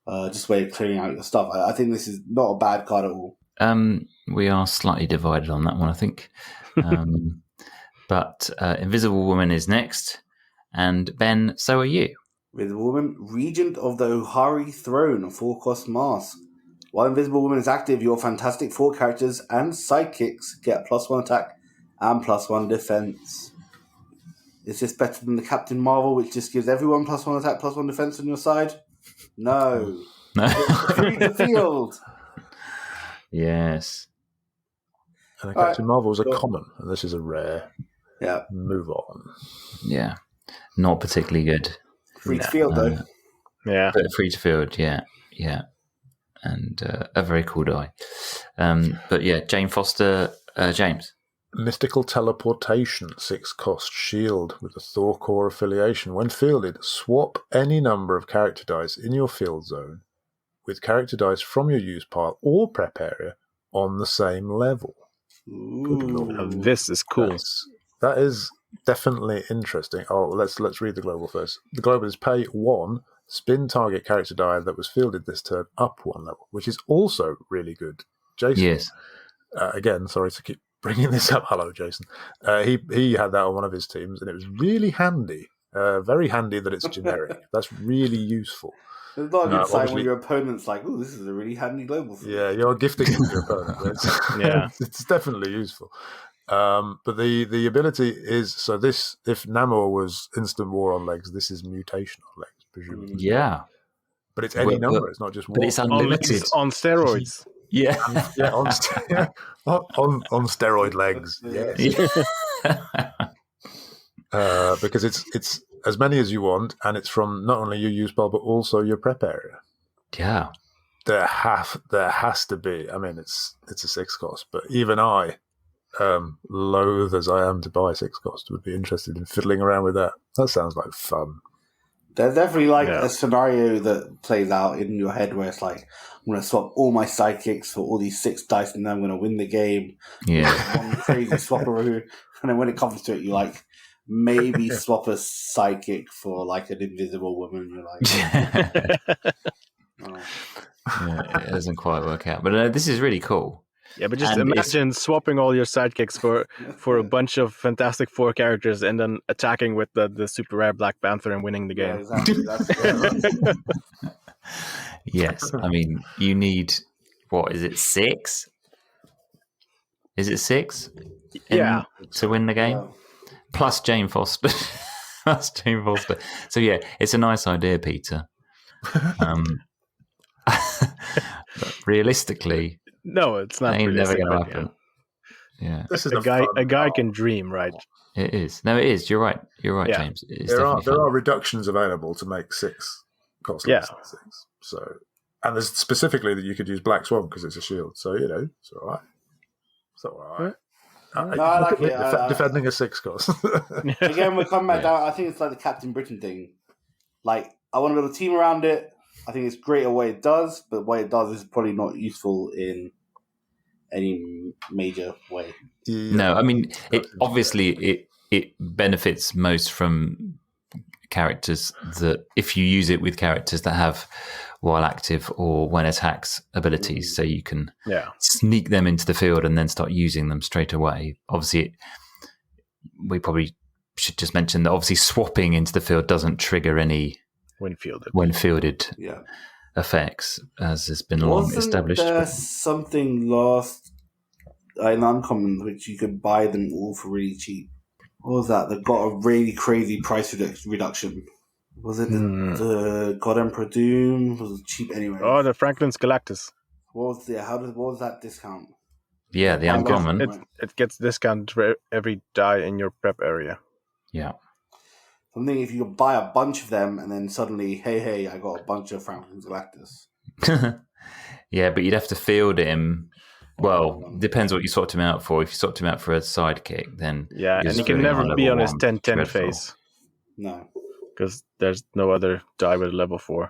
Just way of clearing out your stuff. I think this is not a bad card at all. We are slightly divided on that one, I think. But Invisible Woman is next. And Ben, so are you. Invisible Woman, Regent of the Ohari Throne, a 4-cost mask. While Invisible Woman is active, your Fantastic Four characters and sidekicks get +1 attack and +1 defense. Is this better than the Captain Marvel, which just gives everyone +1 attack, +1 defense on your side? No. It's free to field. Yes. And Captain Marvel is a common, and this is a rare. Yeah. Move on. Yeah. Not particularly good. Free to field, though. Yeah. But free to field, yeah. And a very cool die. But yeah, Jane Foster, James. Mystical Teleportation, 6-cost shield with a Thor core affiliation. When fielded, swap any number of character dice in your field zone with character dice from your use pile or prep area on the same level. Good lord. Now, this is cool. That is definitely interesting. Oh, let's read the global first. The global is pay 1, spin target character die that was fielded this turn up 1 level, which is also really good. Jason, Yes. Again, sorry to keep bringing this up. Hello, Jason. He had that on one of his teams, and it was really handy. Very handy that it's generic. That's really useful. It's not a good sign when your opponent's like, "Oh, this is a really handy global." Yeah, you're gifting it to your opponent. It's definitely useful. But the ability is, so this, if Namor was instant war on legs, this is mutation on legs, presumably. Yeah. But it's any number, it's not just one. But it's unlimited. On steroids. Yeah. On steroid legs. Yes. Because it's as many as you want, and it's from not only your use pile but also your prep area. Yeah. There has to be. I mean, it's a 6-cost, but even I, loath as I am to buy 6-cost, would be interested in fiddling around with that. That sounds like fun. There's definitely a scenario that plays out in your head where it's like, I'm going to swap all my sidekicks for all these 6 dice and then I'm going to win the game. Yeah. One crazy swapperoo. And then when it comes to it, you maybe swap a sidekick for an invisible woman. You're like, oh. Yeah, it doesn't quite work out. But this is really cool. Yeah, but just imagine swapping all your sidekicks for a bunch of Fantastic Four characters and then attacking with the super rare Black Panther and winning the game. Yeah, exactly. Yes, I mean, you need, what, is it 6? Is it 6? Yeah. To win the game? Yeah. Plus Jane Foster. So yeah, it's a nice idea, Peter. But realistically, no, it's not. Ain't never going to happen. Yeah, this is a guy can dream, right? It is. No, it is. You're right. You're right, Yeah. James. There are reductions available to make 6 cost less than 6. So, and there's specifically that you could use Black Swan because it's a shield. So it's all right. It's all right. No, I like it. Defending a 6-cost. Again, we're coming back down. I think it's like the Captain Britain thing. I want to build a team around it. I think it's great at what it does, but what it does is probably not useful in any major way. Yeah. No, I mean, it benefits most from characters that, if you use it with characters that have while active or when attacks abilities, so you can sneak them into the field and then start using them straight away. Obviously, we probably should just mention that obviously swapping into the field doesn't trigger any when fielded effects, as has been long established. Wasn't there something last in Uncommon which you could buy them all for really cheap? What was that? That got a really crazy price reduction. Was it the God Emperor Doom? Was it cheap anyway? Oh, the Franklin's Galactus. What was that discount? Yeah, the Uncommon. It gets discounted for every die in your prep area. Yeah. I'm thinking if you could buy a bunch of them and then suddenly, hey, I got a bunch of Franklin's Galactus. Yeah, but you'd have to field him. Well, depends what you sort him out for. If you sort him out for a sidekick, then and he can never be on his 10-10 phase. No, because there's no other die with level 4.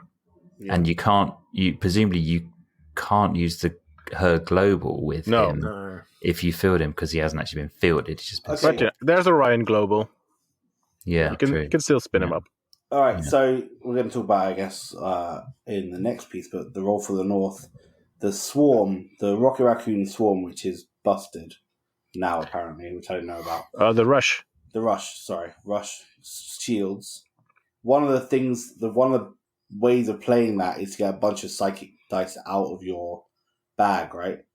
Yeah. And you can't. Presumably you can't use her global with him if you field him because he hasn't actually been fielded. He's just been But there's Orion global. Yeah, you can still spin him up. All right, so we're going to talk about, I guess, in the next piece, but the role for the North, the Swarm, the Rocket Raccoon Swarm, which is busted now apparently, which I didn't know about. The Rush shields. One of the ways of playing that is to get a bunch of psychic dice out of your bag, right?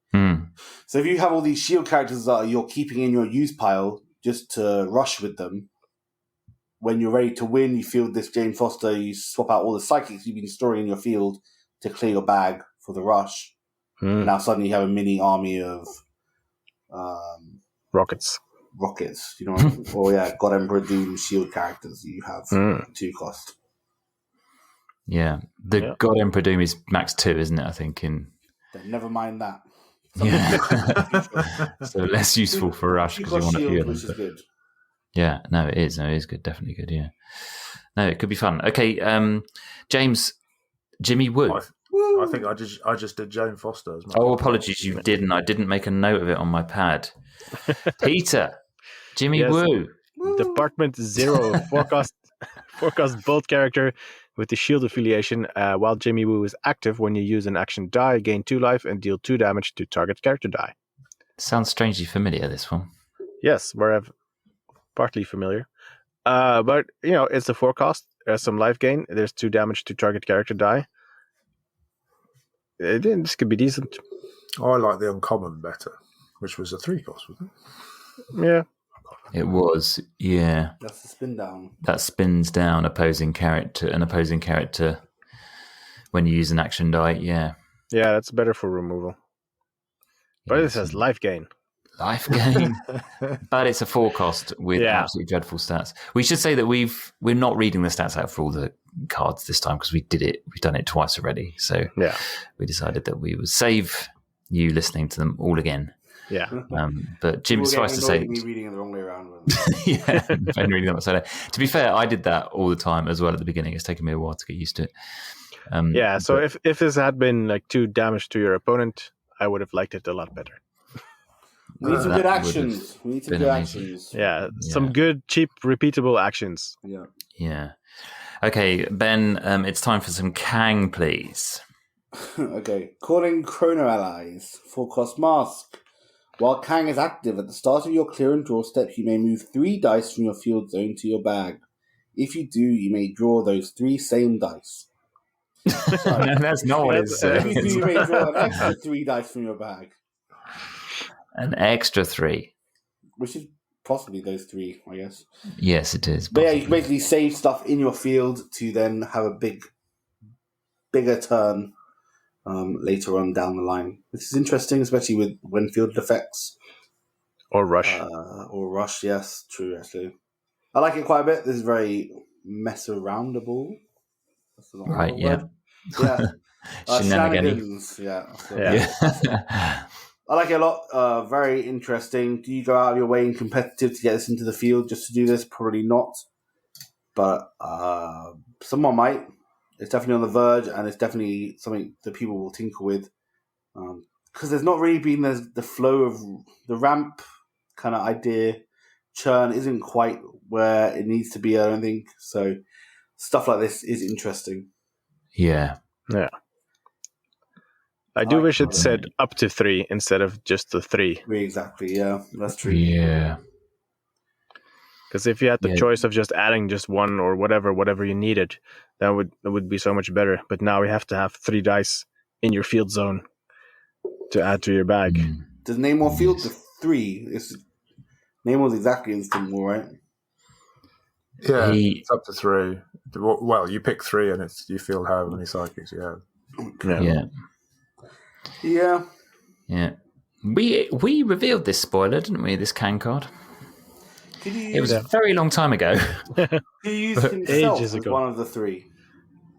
So if you have all these shield characters that you're keeping in your use pile just to rush with them, when you're ready to win, you field this Jane Foster, you swap out all the psychics you've been storing in your field to clear your bag for the rush. Now suddenly you have a mini army of rockets, you know, or God Emperor Doom shield characters you have 2 cost. Yeah, God Emperor Doom is max 2, isn't it? I think Never mind that. So less useful for rush because you want to shield, heal them. which is good. Yeah, no, it is. No, it is good. Definitely good. Yeah. No, it could be fun. Okay, James, Jimmy Woo. I think I just did Jane Foster as much. Oh, apologies, you didn't. I didn't make a note of it on my pad. Peter, Jimmy Yes. Woo. Department 0, forecast bolt character with the shield affiliation. While Jimmy Woo is active, when you use an action die, gain 2 life and deal 2 damage to target character die. Sounds strangely familiar, this one. Yes, wherever partly familiar. But, it's a forecast. There's some life gain. There's 2 damage to target character die. This could be decent. I like the uncommon better, which was a 3 cost, wasn't it? Yeah. It was, yeah. That's the spin down. That spins down an opposing character when you use an action die, yeah. Yeah, that's better for removal. But it says life gain. Life gain. But it's a 4 cost with absolutely dreadful stats. We should say that we're not reading the stats out for all the cards this time because we've done it twice already. So we decided that we would save you listening to them all again. Yeah. But Jim, suffice to say, me reading it the wrong way around. yeah, and reading them upside down. To be fair, I did that all the time as well at the beginning. It's taken me a while to get used to it. So if this had been like 2 damage to your opponent, I would have liked it a lot better. We need some good actions. Yeah, some good, cheap, repeatable actions. Yeah. Okay, Ben, it's time for some Kang, please. Okay. Calling Chrono Allies. 4 cost mask. While Kang is active, at the start of your clear and draw step, you may move 3 dice from your field zone to your bag. If you do, you may draw those 3 same dice. No, that's not what it says. If you do, you may draw an extra 3 dice from your bag. An extra 3. Which is possibly those 3, I guess. Yes, it is. But yeah, you can basically save stuff in your field to then have a bigger turn later on down the line. Which is interesting, especially with when fielded effects. Or rush. Yes, true, actually. I like it quite a bit. This is very mess-aroundable. Right, yeah. Yeah. Shenanigans. Yeah. I like it a lot. Very interesting. Do you go out of your way in competitive to get this into the field just to do this? Probably not. But someone might. It's definitely on the verge, and it's definitely something that people will tinker with. Because there's not really been the flow of the ramp kind of idea. Churn isn't quite where it needs to be, I don't think. So stuff like this is interesting. Yeah. I do wish it said up to 3 instead of just the 3. Exactly, yeah. That's true. Yeah. Because if you had the choice of just adding just 1 or whatever you needed, that would be so much better. But now we have to have 3 dice in your field zone to add to your bag. Does Namor field the 3? Namor's exactly instant war, right? Yeah, it's up to 3. Well, you pick 3 and you field however many psychics you have. Yeah. We revealed this spoiler, didn't we? This Kang card. It was a very long time ago. He used himself Ages as ago. one of the 3.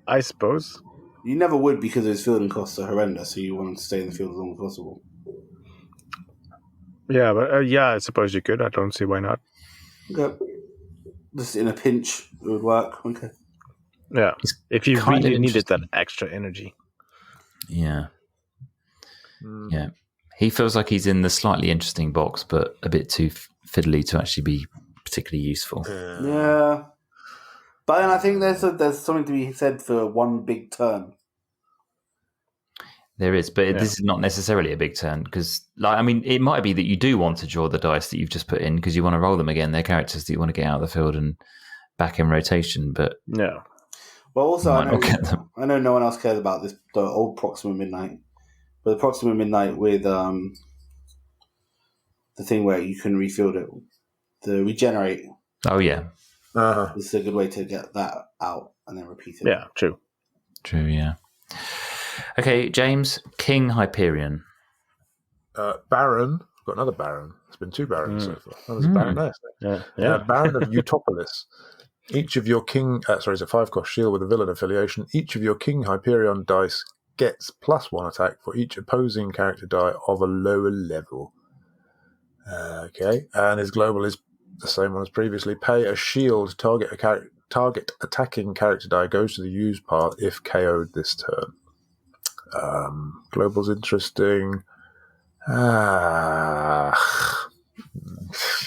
I suppose. You never would because his fielding costs are horrendous, so you want him to stay in the field as long as possible. Yeah, but I suppose you could. I don't see why not. Okay. Just in a pinch, it would work. Okay. Yeah, if you kind of really needed that extra energy. Yeah. Yeah. He feels like he's in the slightly interesting box, but a bit too fiddly to actually be particularly useful. Yeah. But then I think there's something to be said for one big turn. There is, but this is not necessarily a big turn because, it might be that you do want to draw the dice that you've just put in because you want to roll them again. They're characters that you want to get out of the field and back in rotation, but no. Well, also, I know no one else cares about this, the old Proxima Midnight, but the Proxima Midnight with the thing where you can refield it, the regenerate. Oh yeah, this is a good way to get that out and then repeat it. Yeah, true, yeah. Okay, James, King Hyperion. Baron. I've got another Baron. There's been 2 Barons so far. Oh, there's a Baroness. Baron of Utopolis. Each of your King... it's a 5-cost shield with a villain affiliation. Each of your King Hyperion dice gets +1 attack for each opposing character die of a lower level. Okay, and his global is the same one as previously. Pay a shield, target attacking character die goes to the use pile if KO'd this turn. Global's interesting.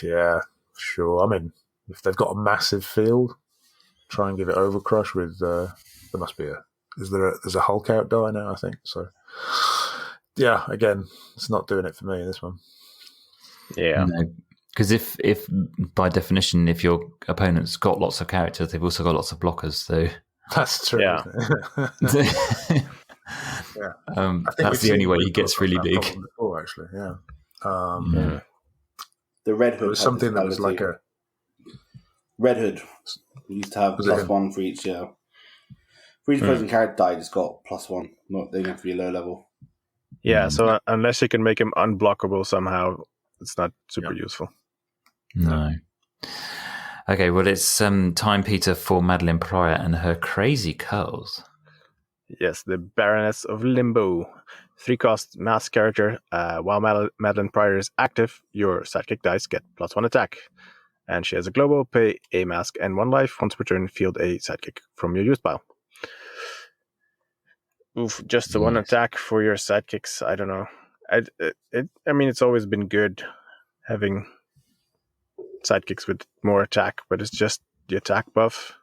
Yeah, sure. I mean, if they've got a massive field, try and give it Overcrush with. There must be there's a Hulk out die now, I think. So, yeah, again, it's not doing it for me, this one. Yeah. Because if by definition, if your opponent's got lots of characters, they've also got lots of blockers. So that's true. Yeah. Yeah. That's the only way he gets really big. Before, actually, yeah. The Red Hood was something that was like a Red Hood. We used to have +1 for each. Yeah, for each opposing character died, it's got +1. Not they don't have to be low level. Yeah. So unless you can make him unblockable somehow, it's not super useful. No. Okay, well, it's time, Peter, for Madeline Pryor and her crazy curls. Yes, the Baroness of Limbo. 3-cost mask character. While Madeline Pryor is active, your sidekick dice get +1 attack. And she has a global, pay a mask and 1 life. Once per turn, field a sidekick from your use pile. Oof, just the 1 attack for your sidekicks. I don't know. I mean, it's always been good having sidekicks with more attack, but it's just the attack buff.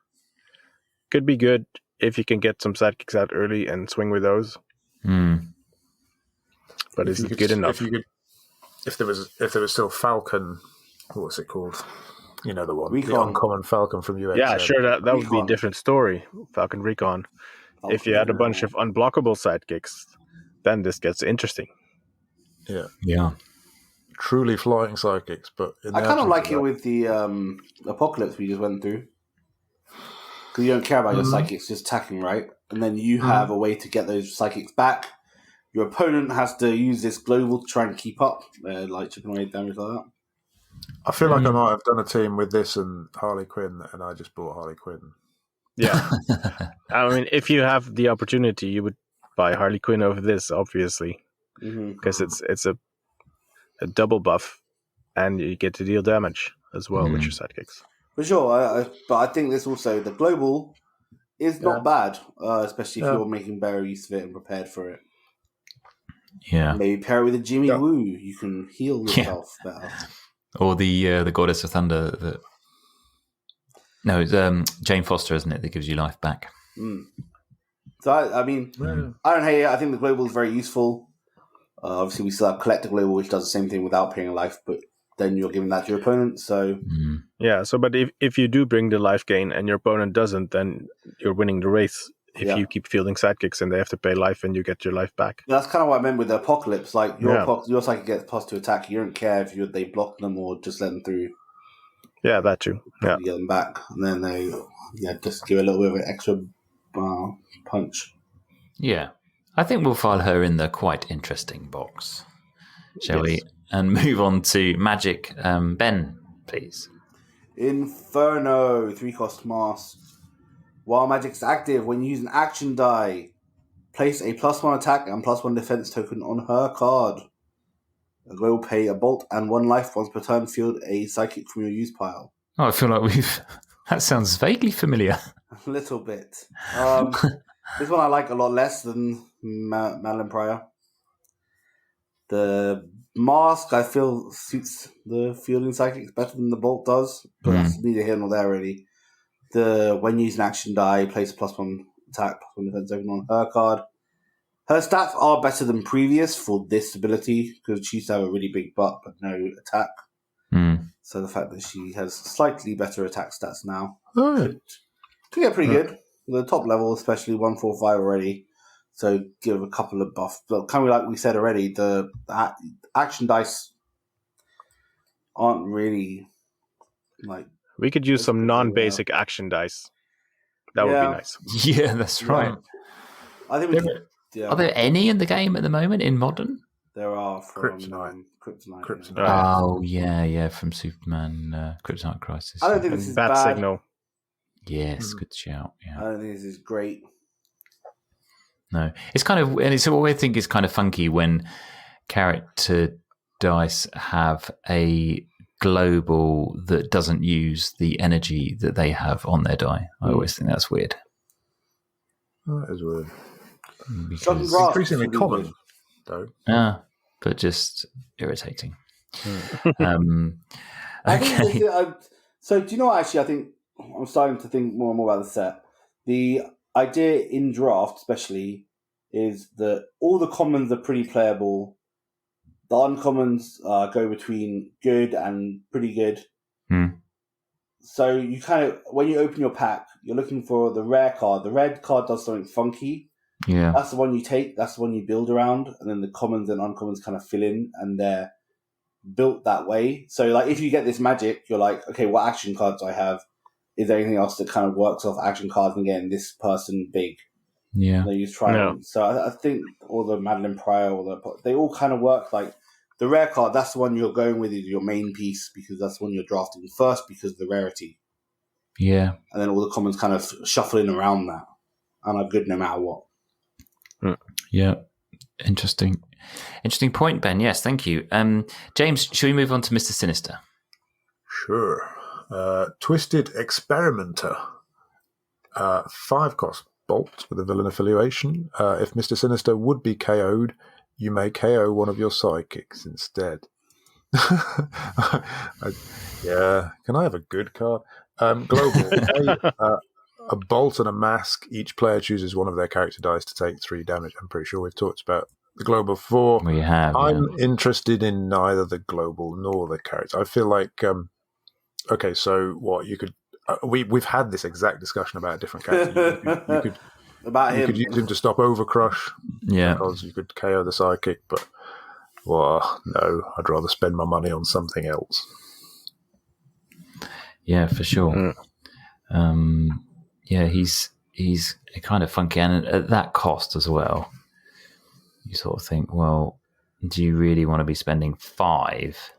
Could be good if you can get some sidekicks out early and swing with those. But is it good enough? If there was still Falcon, what's it called? You know the one, Recon. the uncommon Falcon from UX. Yeah, sure. That would be a different story. Falcon Recon. If you had a bunch of unblockable sidekicks, then this gets interesting. Yeah. Truly flying sidekicks, but I kind of like it with the Apocalypse we just went through. Because you don't care about your psychics just attacking, right? And then you have a way to get those psychics back. Your opponent has to use this global to try and keep up, like chipping away damage like that. I feel like I might have done a team with this and Harley Quinn, and I just bought Harley Quinn. Yeah. I mean, if you have the opportunity, you would buy Harley Quinn over this, obviously. Because it's a double buff, and you get to deal damage as well with your sidekicks. For sure, but I think this also, the global is not bad, especially if you're making better use of it and prepared for it. Yeah. Maybe pair it with a Jimmy Woo, you can heal yourself better. Or the Goddess of Thunder. No, it's Jane Foster, isn't it, that gives you life back. So, I mean, I don't hate it. I think the global is very useful. Obviously, we still have Collector Global, which does the same thing without paying a life, but then you're giving that to your opponent, so... Yeah, so but if you do bring the life gain and your opponent doesn't, then you're winning the race. If you keep fielding sidekicks and they have to pay life and you get your life back. That's kind of what I meant with the Apocalypse. Like, your psychic gets +2 attack. You don't care if they block them or just let them through. Yeah, that too. Yeah. You get them back, and then they just give a little bit of an extra punch. Yeah. I think we'll file her in the quite interesting box, shall we? And move on to Magic. Ben, please. Inferno, 3-cost mask. While Magic's active, when you use an action die, place a +1 attack and +1 defense token on her card. A global pay a bolt and 1 life once per turn, field a psychic from your use pile. Oh, I feel like that sounds vaguely familiar. A little bit. This one I like a lot less than Madeline Pryor. The mask, I feel, suits the fielding psychics better than the bolt does, but that's neither here nor there, really. When using action die, place a +1 attack, +1 defense token on her card. Her stats are better than previous for this ability, because she used to have a really big butt but no attack. So the fact that she has slightly better attack stats now could get pretty good. The top level, especially 145 already. So give a couple of buffs. But kind of like we said already, the action dice aren't really like... We could use some non-basic action dice. That would be nice. Yeah, that's right. I think Are there any in the game at the moment in Modern? There are from Kryptonite. Oh, yeah, from Superman, Kryptonite Crisis. I don't think this is Bat bad. Signal. Yes, good shout. I Yeah. don't think this is great. No, it's kind of, and it's what I think is kind of funky when character dice have a global that doesn't use the energy that they have on their die. I always think that's weird. That is weird. Because, increasingly common, though. Yeah, but just irritating. I think so. Do you know what? Actually, I think I'm starting to think more and more about the set. The idea in draft, especially, is that all the commons are pretty playable. The uncommons go between good and pretty good. So you kind of, when you open your pack, you're looking for the rare card. The red card does something funky. Yeah, that's the one you take. That's the one you build around, and then the commons and uncommons kind of fill in, and they're built that way. So, like, if you get this magic, you're like, okay, what action cards do I have? Is there anything else that kind of works off action cards and getting this person big? Yeah, they use trident. So I think all the Madeline Pryor, they all kind of work. Like the rare card, that's the one you're going with, is your main piece, because that's the one you're drafting first because of the rarity. Yeah, and then all the commons kind of shuffle in around that and are good no matter what. Yeah, interesting point, Ben. Yes, thank you. James, should we move on to Mr. Sinister? Sure. Twisted Experimenter. 5-cost bolt with a villain affiliation. If Mr. Sinister would be KO'd, you may KO one of your sidekicks instead. Yeah. Can I have a good card? Global. A bolt and a mask. Each player chooses one of their character dice to take 3 damage. I'm pretty sure we've talked about the global before. We have. I'm interested in neither the global nor the character. I feel like, okay, so what you could. We've had this exact discussion about a different character. You could about him. You could use him to stop Overcrush. Yeah. Because you could KO the sidekick, but well, no, I'd rather spend my money on something else. Yeah, for sure. Yeah, he's kind of funky, and at that cost as well. You sort of think, well, do you really want to be spending 5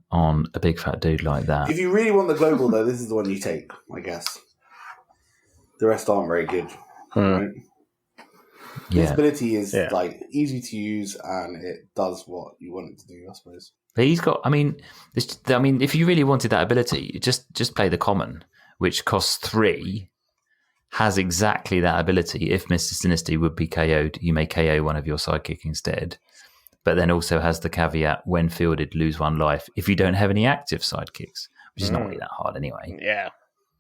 on a big fat dude like that? If you really want the global, though, this is the one you take, I guess. The rest aren't very good. Right? Yeah. This ability is like easy to use, and it does what you want it to do, I suppose. But he's got. I mean, if you really wanted that ability, just play the common, which costs 3, has exactly that ability. If Mr. Sinister would be KO'd, you may KO one of your sidekick instead. But then also has the caveat: when fielded, lose 1 life if you don't have any active sidekicks, which is not really that hard anyway. Yeah,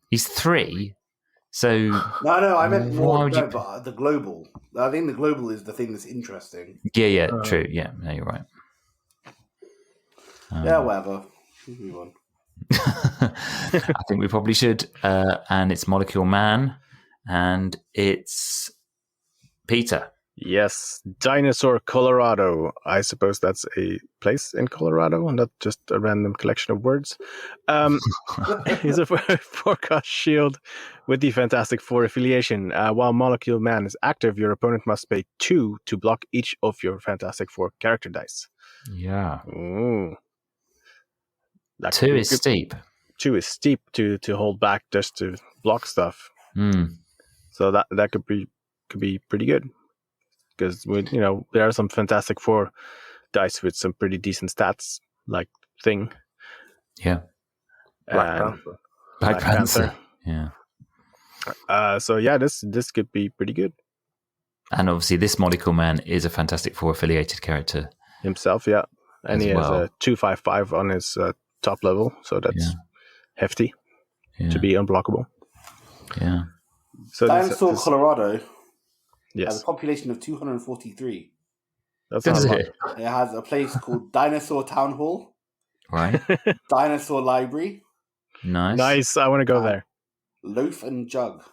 he's 3. So no, I meant more. But the global. I think the global is the thing that's interesting. Yeah, true. Yeah, no, you're right. Yeah, whatever. Move on. I think we probably should. And it's Molecule Man, and it's Peter. Yes, Dinosaur, Colorado. I suppose that's a place in Colorado, and not just a random collection of words. He's a 4-cost shield with the Fantastic Four affiliation. While Molecule Man is active, your opponent must pay 2 to block each of your Fantastic Four character dice. Yeah. Ooh. 2 is steep. 2 is steep to hold back just to block stuff. So that could be pretty good. Because there are some Fantastic Four dice with some pretty decent stats, like Thing. Yeah. Black Panther. Yeah. So yeah, this could be pretty good. And obviously, this Molecule Man is a Fantastic Four affiliated character himself. Yeah, and he has a 2/5/5 on his top level, so that's hefty to be unblockable. Yeah. So Dinosaur, Colorado. Yes. Has a population of 243. That's not a lot. It has a place called Dinosaur Town Hall. Right. Dinosaur Library. Nice. I want to go there. Loaf and Jug.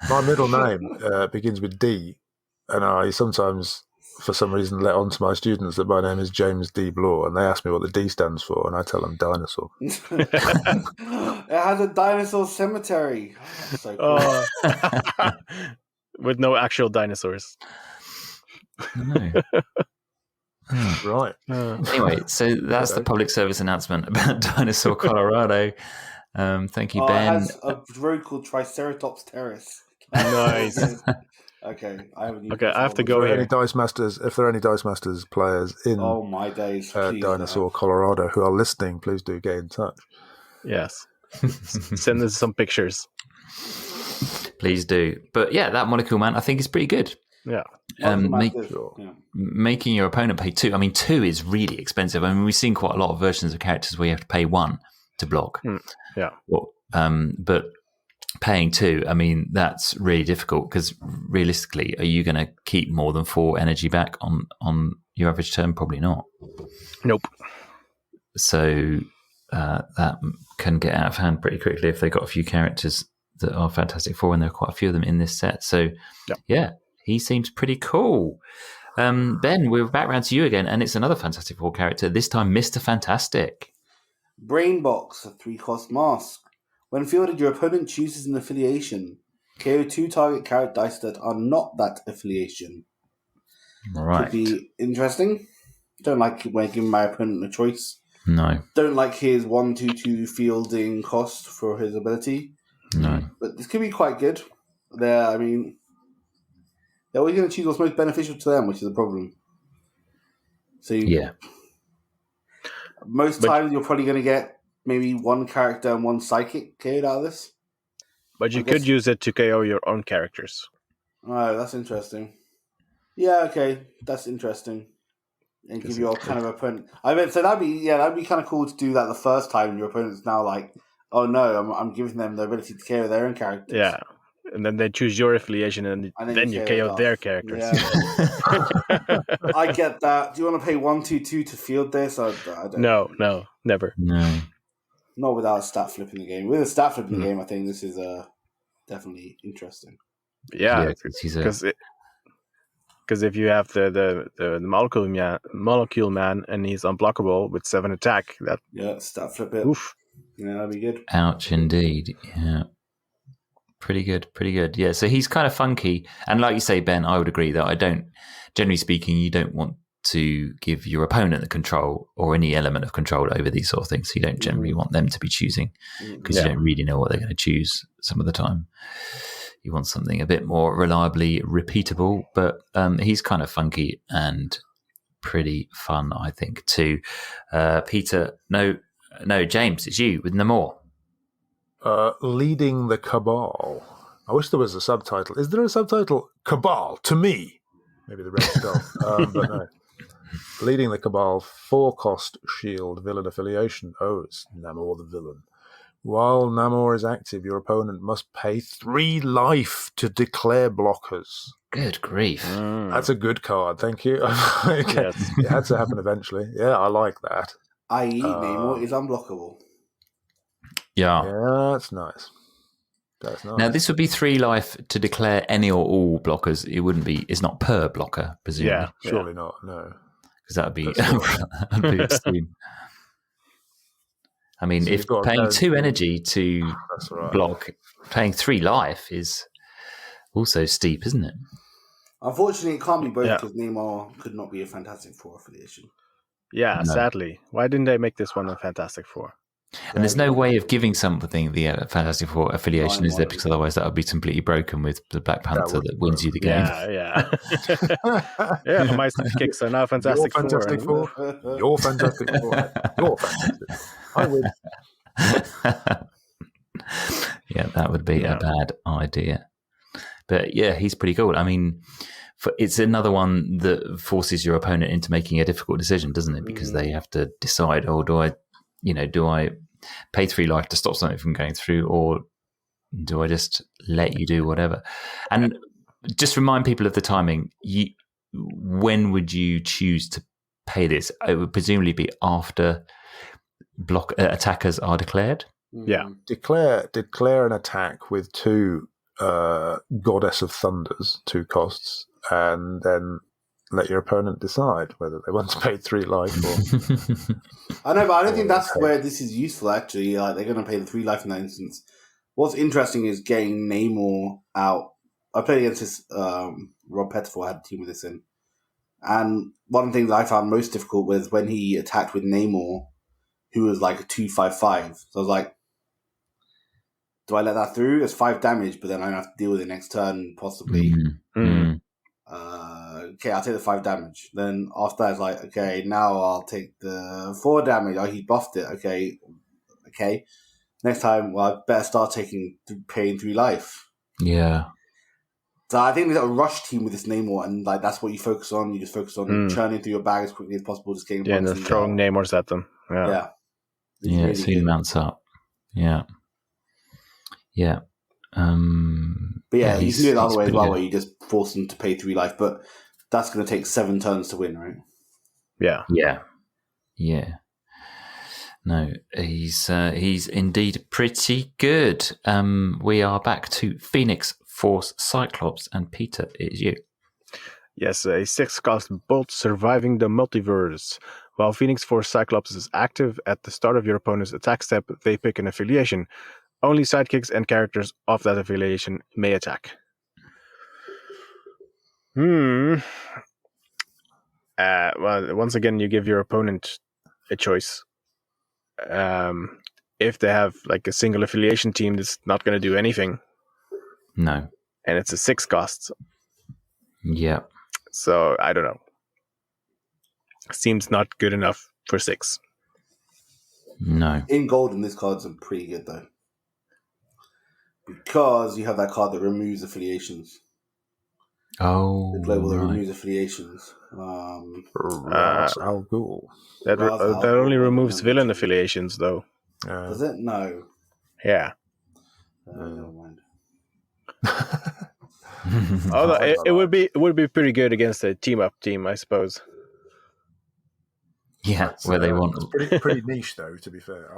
My middle name begins with D, and I sometimes, for some reason, let on to my students that my name is James D. Bloor, and they ask me what the D stands for, and I tell them dinosaur. It has a dinosaur cemetery. That's so cool. With no actual dinosaurs. No. Right. Anyway, so that's the public service announcement about Dinosaur Colorado. Thank you, It Ben. has a rogue called Triceratops terrace. Nice. Okay, I haven't used Okay, this I have to one. go If there are here. any Dice Masters, players in Oh my days! Please Dinosaur, Colorado, who are listening, please do get in touch. Yes. Send us some pictures. Please do. But yeah, that Molecule Man, I think is pretty good. Yeah. Making your opponent pay 2. I mean, 2 is really expensive. I mean, we've seen quite a lot of versions of characters where you have to pay 1 to block. Yeah. Well, but paying 2, I mean, that's really difficult because realistically, are you going to keep more than 4 energy back on your average turn? Probably not. Nope. So that can get out of hand pretty quickly if they've got a few characters that are Fantastic Four, and there are quite a few of them in this set. So, yeah, he seems pretty cool. Ben, we're back round to you again, and it's another Fantastic Four character, this time Mr. Fantastic. Brainbox, a 3-cost mask. When fielded, your opponent chooses an affiliation. KO 2 target character dice that are not that affiliation. Right. Could be interesting. Don't like when giving my opponent a choice. No. Don't like his 1/2/2 fielding cost for his ability. No. But this could be quite good. They're always going to choose what's most beneficial to them, which is a problem. So most times you're probably going to get maybe 1 character and 1 psychic KO'd out of this. But you could use it to KO your own characters. Oh, that's interesting. Yeah, okay, that's interesting. And give your kind of opponent. I mean, so that'd be kind of cool to do that the first time. Your opponent's now like, oh no, I'm giving them the ability to KO their own characters. Yeah, and then they choose your affiliation, and then you KO their characters. Yeah. I get that. Do you want to pay 1/2/2 to field this? I don't. No, never. No. Not without stat flipping the game. With a stat flipping game, I think this is definitely interesting. Yeah, because if you have the molecule man and he's unblockable with 7 attack, stat flip it. Oof. Yeah, that'd be good. Ouch, indeed. Yeah. Pretty good. Yeah, so he's kind of funky. And like you say, Ben, I would agree that generally speaking, you don't want to give your opponent the control or any element of control over these sort of things. So you don't generally want them to be choosing because you don't really know what they're going to choose some of the time. You want something a bit more reliably repeatable, but he's kind of funky and pretty fun, I think, too. Peter, no, James, it's you with Namor. Leading the Cabal. I wish there was a subtitle. Is there a subtitle? Cabal, to me. Maybe the red stuff. But no. Leading the Cabal, 4-cost shield, villain affiliation. Oh, it's Namor the villain. While Namor is active, your opponent must pay 3 life to declare blockers. Good grief. That's a good card, thank you. Okay. Yes. It had to happen eventually. Yeah, I like that. I.e. Namor is unblockable. Yeah. Yeah, that's nice. That's nice. Now, this would be 3 life to declare any or all blockers. It's not per blocker, presumably. Yeah, surely not, no. Because that would be extreme. I mean, so if paying 2 energy to block, paying 3 life is also steep, isn't it? Unfortunately, it can't be both because Namor could not be a Fantastic Four affiliation. Yeah, sadly. Why didn't they make this one a Fantastic Four? And there's no way of giving something the Fantastic Four affiliation, is there? Because otherwise that would be completely broken with the Black Panther that wins you the game. Yeah. Yeah, my kicks are now Fantastic Four. You're Fantastic Four. You're Fantastic. I win. Yeah, that would be a bad idea. But yeah, he's pretty cool. I mean, it's another one that forces your opponent into making a difficult decision, doesn't it? Because they have to decide, do I pay 3 life to stop something from going through, or do I just let you do whatever? And just remind people of the timing. When would you choose to pay this? It would presumably be after attackers are declared. Yeah, declare an attack with 2 Goddess of Thunders, 2 costs, and then let your opponent decide whether they want to pay 3 life or... I know, but I don't think that's where this is useful, actually. Like, they're going to pay the 3 life in that instance. What's interesting is getting Namor out. I played against this, Rob Pettifor had a team with this in. And one thing that I found most difficult was when he attacked with Namor, who was like a 2/5/5. So I was like, do I let that through? It's 5 damage, but then I have to deal with it next turn, possibly. Okay, I'll take the 5 damage. Then after that, it's like, okay, now I'll take the 4 damage. Oh, he buffed it. Okay. Next time, well, I better start paying 3 life. Yeah. So I think there's a rush team with this Namor, and like that's what you focus on. You just focus on churning through your bag as quickly as possible, just getting and then throwing Namors at them. Yeah. Really it soon mounts up. Yeah. Yeah. But yeah, you can do it the other way as well, where you just force them to pay 3 life, but that's going to take 7 turns to win, right? Yeah. Yeah. No, he's indeed pretty good. We are back to Phoenix, Force, Cyclops, and Peter, it is you. Yes, a 6-cost Bolt Surviving the Multiverse. While Phoenix Force Cyclops is active at the start of your opponent's attack step, they pick an affiliation. Only sidekicks and characters of that affiliation may attack. Well, once again, you give your opponent a choice. If they have like a single affiliation team that's not going to do anything. No. And it's a 6-cost. Yeah. So, I don't know. Seems not good enough for 6. No. In Golden, this card's pretty good, though. Because you have that card that removes affiliations. Oh, the global that right. removes affiliations. Ra's al Ghul. That only removes villain affiliations, though. Does it? No. Yeah. Never mind. Although it would be pretty good against a team-up team, I suppose. Yeah, where they want. It's pretty niche, though, to be fair.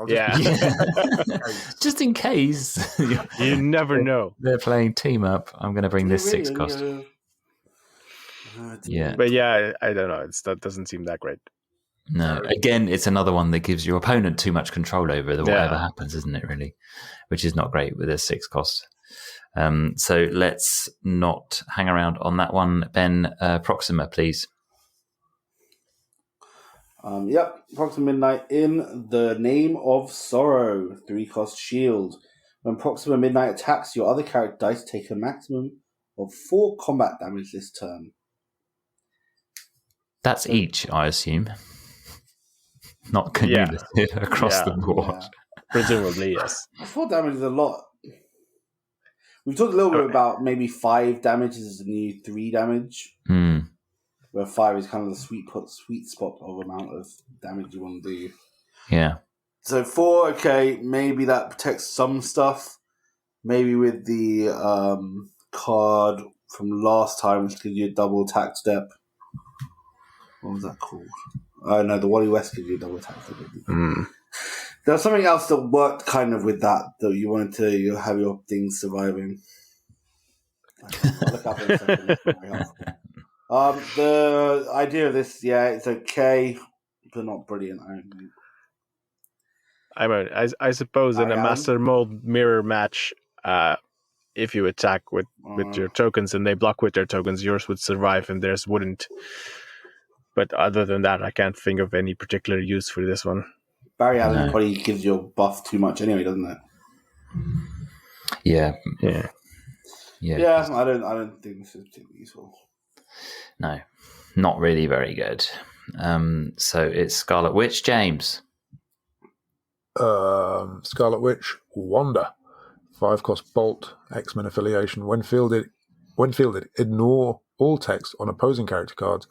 Just in case. You never know. They're playing team up. I'm going to bring this 6-cost. Yeah. But yeah, I don't know. That doesn't seem that great. No. Again, it's another one that gives your opponent too much control over whatever happens, isn't it, really? Which is not great with a 6-cost. So let's not hang around on that one. Ben, Proxima, please. Proxima Midnight in the Name of Sorrow, 3-cost shield. When Proxima Midnight attacks, your other character dice take a maximum of 4 combat damage this turn. That's each, I assume. Not cumulative across the board. Yeah. Presumably, yes. 4 damage is a lot. We've talked a little bit about maybe 5 damage is the new 3 damage. Where 5 is kind of the sweet spot of amount of damage you want to do. Yeah. So 4, okay, maybe that protects some stuff. Maybe with the card from last time, which gives you a double attack step. What was that called? Oh no, the Wally West gives you a double attack step. There was something else that worked kind of with that you wanted to have your things surviving. I'll look up in a second. The idea of this, it's okay, but not brilliant, I don't think. I suppose in a Master Mold mirror match, if you attack with your tokens and they block with their tokens, yours would survive and theirs wouldn't. But other than that, I can't think of any particular use for this one. Barry Allen probably gives you a buff too much anyway, doesn't it? Yeah. Yeah, I don't think this is particularly useful. No, not really very good. So it's Scarlet Witch, James. Scarlet Witch, Wanda. 5-cost Bolt, X-Men affiliation. When fielded, ignore all text on opposing character cards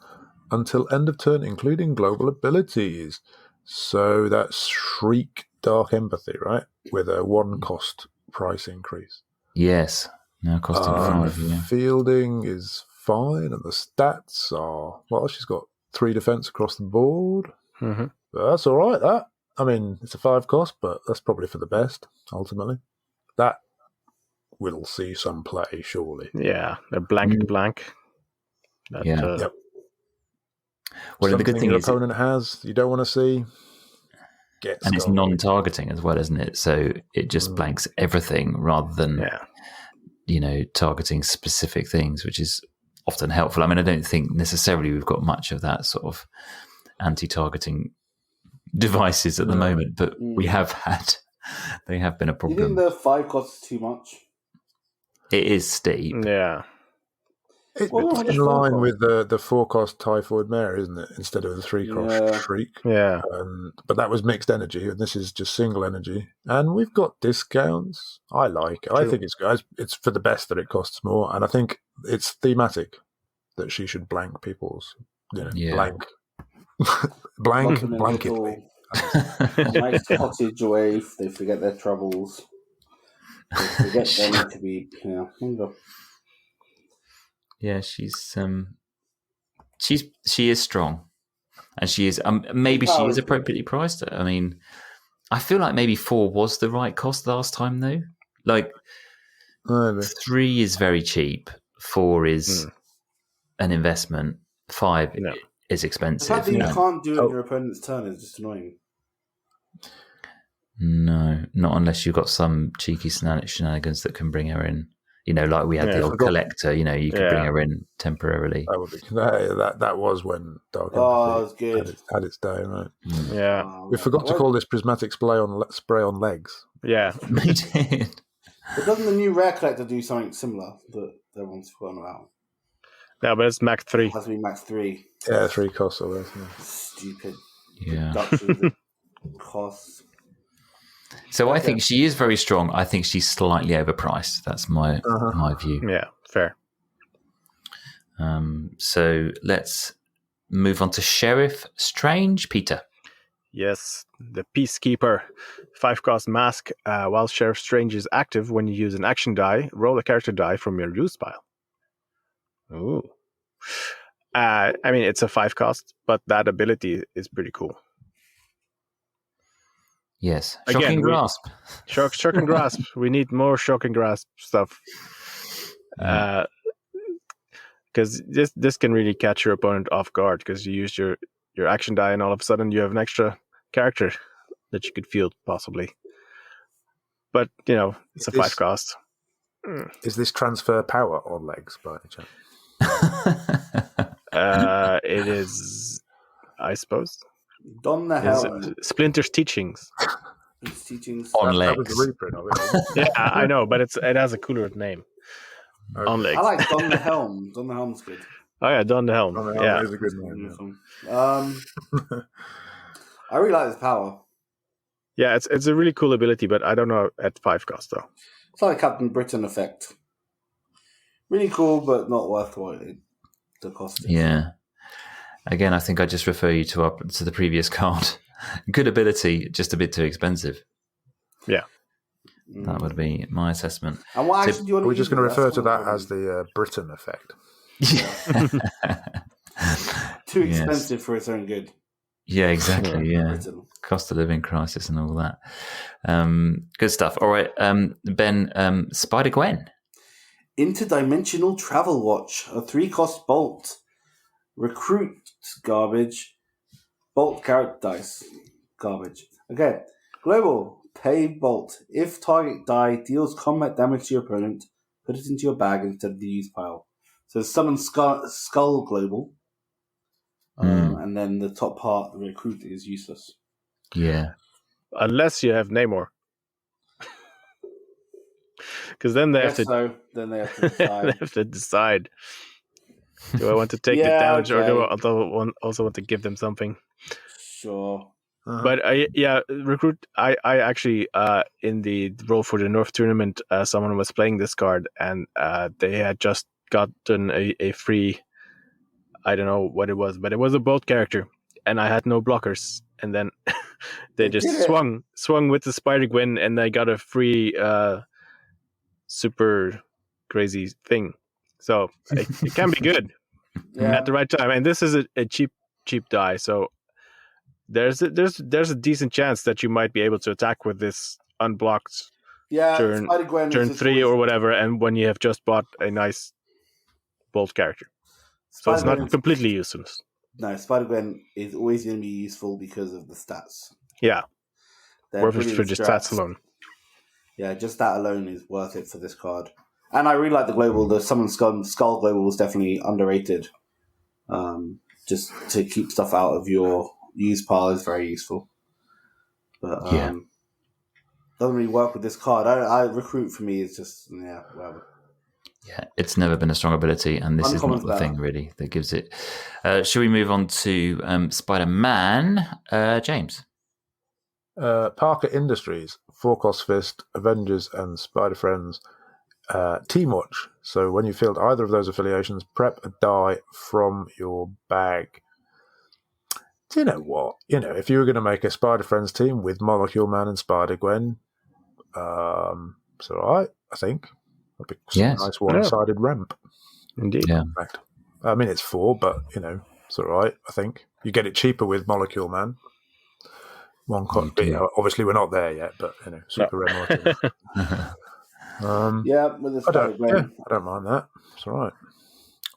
until end of turn, including global abilities. So that's Shriek Dark Empathy, right? With a 1-cost price increase. Yes. Now costing 5. Yeah. Fielding is fine, and the stats are, she's got 3 defense across the board. Mm-hmm. But that's all right, that. I mean, it's a 5-cost, but that's probably for the best, ultimately. That will see some play, surely. Yeah, they're blank. Yep. Well, the good thing your is opponent has you don't want to see. And it's non-targeting as well, isn't it? So it just blanks everything rather than targeting specific things, which is often helpful. I mean, I don't think necessarily we've got much of that sort of anti-targeting devices at the moment, but we have had They have been a Do you think problem. the 5 costs too much? It is steep. Yeah. It's Well, how much in four line cost? with the 4-cost Typhoid Mare, isn't it? Instead of the 3-cost Yeah. Shriek. Yeah. But that was mixed energy, and this is just single energy. And we've got discounts. I like it. I True. think it's for the best that it costs more, and I think it's thematic that she should blank people's, Yeah. blank, Lock them in a blanketly. little nice cottage away if they forget their troubles. They forget they need to be, younger. Yeah, she is strong, and she is maybe she is appropriately priced. I mean, I feel like maybe 4 was the right cost last time though. Like Maybe. 3 is very cheap, 4 is an investment, 5 is The expensive. fact that you can't do it in your opponent's turn is just annoying. No, not unless you've got some cheeky shenanigans that can bring her in. Like we had the old collector. You could bring her in temporarily. That would be that was when Dark Empathy had its day, right? Yeah. We forgot to call this prismatic spray on legs. Yeah. We did. But doesn't the new rare collector do something similar that everyone's forgotten about? Yeah, but it's Mac 3. It has to be max 3. Yeah, 3 costs or less. Yeah. Stupid. Yeah. Reductions in costs. So I think she is very strong. I think she's slightly overpriced. That's my view. Yeah, fair. So let's move on to Sheriff Strange, Peter. Yes, the Peacekeeper. 5-cost mask. While Sheriff Strange is active, when you use an action die, roll a character die from your use pile. Ooh. I mean, it's a 5-cost, but that ability is pretty cool. Yes. Again, Shocking Grasp. Shock and Grasp. We need more Shock and Grasp stuff. Because this can really catch your opponent off guard, because you use your action die and all of a sudden you have an extra character that you could field, possibly. But, it's a 5-cost. Is this transfer power on legs by any chance? It is, I suppose. Don the Helm. Splinter's Teachings. His teachings. On That legs. was the reprint of it. Yeah, I know, but it has a cooler name. Okay. On legs. I like Don the Helm. Don the Helm's good. Oh yeah, Don the Helm. Don the Helm Yeah. is a good name. I really like his power. Yeah, it's a really cool ability, but I don't know at 5-cost though. It's like a Captain Britain effect. Really cool, but not worth what the cost is. Yeah. Again, I think I just refer you to the previous card. Good ability, just a bit too expensive. Yeah. That would be my assessment. And what action do you want to We're just use going to it? refer That's to what that I'm as the Britain effect. too expensive for its own good. Yeah, exactly. Yeah. Britain. Cost of living crisis and all that. Good stuff. All right. Ben, Spider-Gwen. Interdimensional Travel Watch, a 3-cost bolt. Recruit garbage. Bolt character dice. Garbage. Okay. Global. Pay bolt. If target die deals combat damage to your opponent, put it into your bag instead of the use pile. So summon Skull Global. And then the top part, the recruit, is useless. Yeah. Unless you have Namor. Because then they have to. Then they have to decide. They have to decide. Do I want to take the damage, or do I also want to give them something? Sure. But recruit. I actually in the roll for the North tournament, someone was playing this card, and they had just gotten a free. I don't know what it was, but it was a bolt character, and I had no blockers, and then they just swung with the Spider-Gwen, and I got a free super crazy thing. So it can be good at the right time, and this is a cheap die, so there's a decent chance that you might be able to attack with this unblocked turn 3 or whatever, and when you have just bought a nice bolt character. So it's not completely useless. No, Spider-Gwen is always going to be useful because of the stats. Yeah. They're worth it for just stats alone. Yeah, just that alone is worth it for this card. And I really like the global. The Summon Skull Global was definitely underrated. Just to keep stuff out of your use pile is very useful. But doesn't really work with this card. I recruit for me is just whatever. Yeah, it's never been a strong ability, and this is not the thing really that gives it. Should we move on to Spider-Man? James. Parker Industries, 4-cost Fist, Avengers, and Spider Friends. Team Watch. So when you field either of those affiliations, prep a die from your bag. Do you know what? If you were going to make a Spider Friends team with Molecule Man and Spider Gwen, it's all right, I think. That'd be a nice one-sided ramp. Indeed. Yeah. In fact, I mean, it's 4, but, it's all right, I think. You get it cheaper with Molecule Man. One copy. Obviously, we're not there yet, but, super rare Molecule Man. With the Spider Gwen. I don't mind that. It's all right.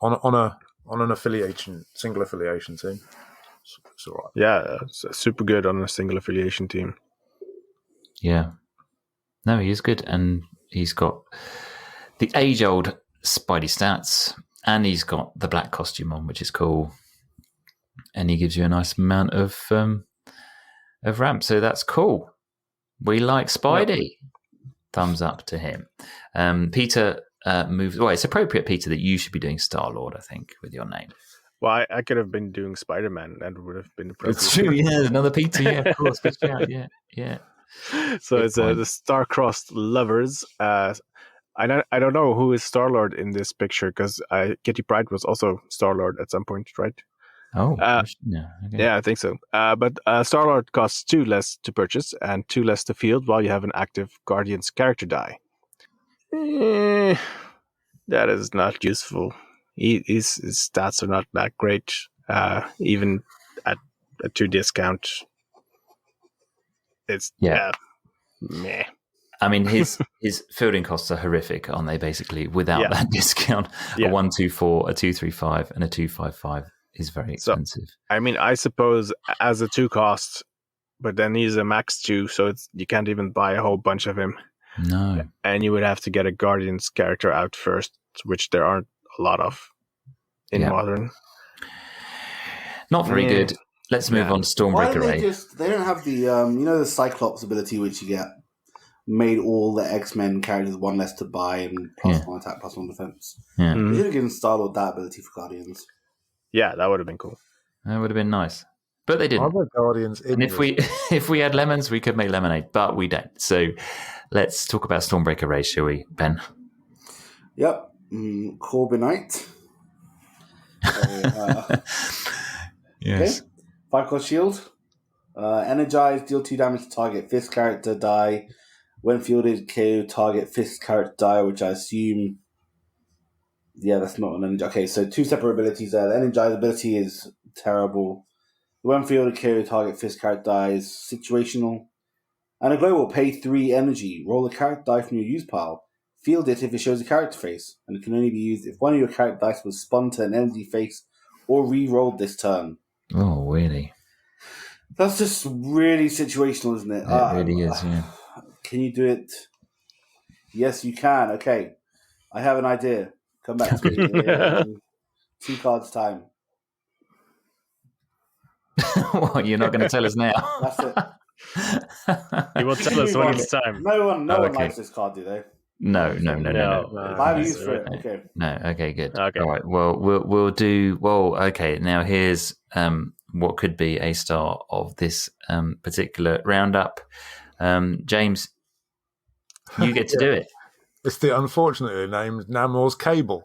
On an affiliation, single affiliation team, it's all right. Yeah, it's super good on a single affiliation team. Yeah. No, he is good, and he's got the age-old Spidey stats, and he's got the black costume on, which is cool, and he gives you a nice amount of ramp, so that's cool. We like Spidey. Yep. Thumbs up to him. Peter moves. Well, it's appropriate, Peter, that you should be doing Star-Lord, I think, with your name. Well, I could have been doing Spider-Man, and it would have been appropriate. It's true, yeah. Another Peter, yeah, of course. Good shout, yeah. So good it's the star-crossed lovers. I don't know who is Star-Lord in this picture, because Kitty Pryde was also Star-Lord at some point, right? Oh, okay. Yeah, I think so. But Star-Lord costs 2 less to purchase and 2 less to field while you have an active Guardian's character die. That is not useful. His stats are not that great, even at a 2 discount. It's meh. I mean, his fielding costs are horrific, aren't they? Basically, without that discount, a 1/2/4, a 2/3/5, and a 2/5/5 is very expensive. So, I mean, I suppose as a 2 cost, but then he's a max 2, so you can't even buy a whole bunch of him. No, and you would have to get a Guardian's character out first, which there aren't a lot of in Modern. Not very good. Let's move on to Stormbreaker Ray. They don't have the the Cyclops ability, which you get made all the X-Men characters 1 less to buy and +1 attack, +1 defense. Yeah. They should have given Star-Lord that ability for Guardians. Yeah, that would have been cool. That would have been nice, but they didn't. Other Guardians, and if we had lemons, we could make lemonade, but we don't. So let's talk about Stormbreaker Ray, shall we, Ben? Yep, Corbinite. Yes. Okay. 5-cost shield. Energize, deal 2 damage to target Fist character die. When fielded, KO target Fist character die, which I assume... Yeah, that's not an Energize. Okay, so 2 separate abilities there. The Energize ability is terrible. When fielded, KO target Fist character die is situational. And a global, pay 3 energy. Roll a character die from your use pile. Field it if it shows a character face. And it can only be used if one of your character dice was spun to an energy face or re-rolled this turn. Oh, really? That's just really situational, isn't it? It really is, yeah. Can you do it? Yes, you can. Okay. I have an idea. Come back to me in 2 cards time. What, you're not going to tell us now? That's it. He will tell us when it's time. No one likes this card, do they? No. I have used for it. Okay. No. Okay, good. Okay. All right. Well, we'll do. Well, okay. Now here's what could be a star of this particular roundup. James, you get to do it. It's the unfortunately named Namor's Cable.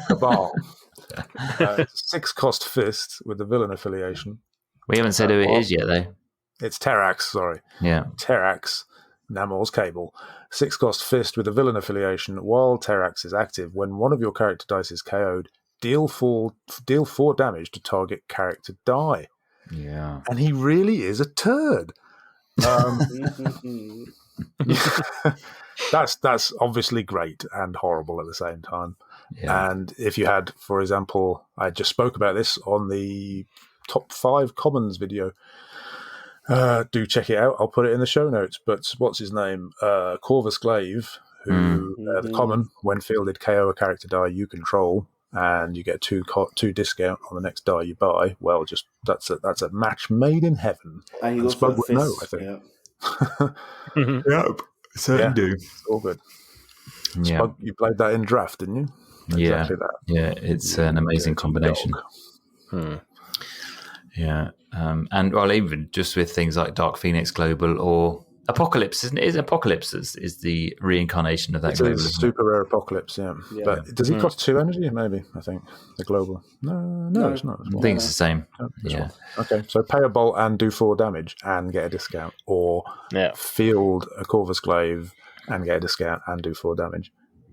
Cabal. 6-cost Fist with the villain affiliation. We haven't said who it is yet, though. It's Terrax, sorry. Yeah. Terrax, Namor's Cable. 6-cost Fist with the villain affiliation. While Terrax is active, when one of your character dice is KO'd, deal 4 damage to target character die. Yeah. And he really is a turd. That's obviously great and horrible at the same time. Yeah. And if you had, for example, I just spoke about this on the top 5 commons video. Do check it out. I'll put it in the show notes. But what's his name? Corvus Glaive, who the common, when fielded, KO a character die you control, and you get 2 discount on the next die you buy. Well, just that's a match made in heaven. And he goes for the fist. I think. Yep, certainly do. It's all good. Yeah, Spug, you played that in draft, didn't you? Exactly that. Yeah, it's an amazing dirty combination. dog. Yeah, and well, even just with things like Dark Phoenix Global or Apocalypse, isn't it? Is Apocalypse is the reincarnation of that It's global? a Isn't super rare Apocalypse, yeah. But does he cost 2 energy? Maybe, I think. The global. No, it's not. I think it's the same. Yeah. Okay, so pay a bolt and do 4 damage and get a discount, or field a Corvus Glaive and get a discount and do 4 damage.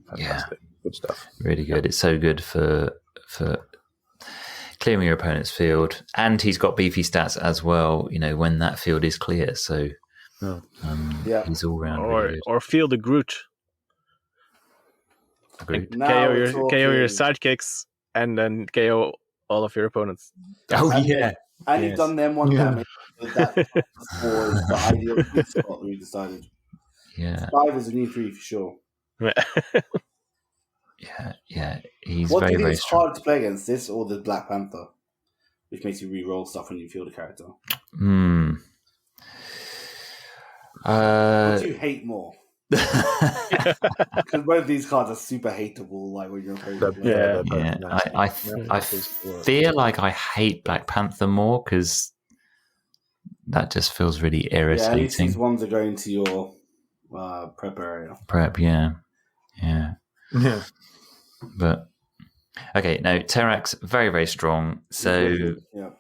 Fantastic. Good stuff. Really good. It's so good for clearing your opponent's field, and he's got beefy stats as well. When that field is clear, so he's all round really good. Or field a Groot. Agreed. KO your sidekicks and then KO all of your opponents. And you've done them 1 damage. So that was the ideal sweet spot we decided. Yeah, 5 is a new 3 for sure. Yeah. He's what do very, you think very is strong. hard to play against, this or the Black Panther, which makes you re-roll stuff when you field a character? What do you hate more? Because both of these cards are super hateable. Like when you're playing. I feel like I hate Black Panther more because that just feels really irritating. At least these ones are going to your prep area. Prep, yeah. But okay, now Terax very, very strong. So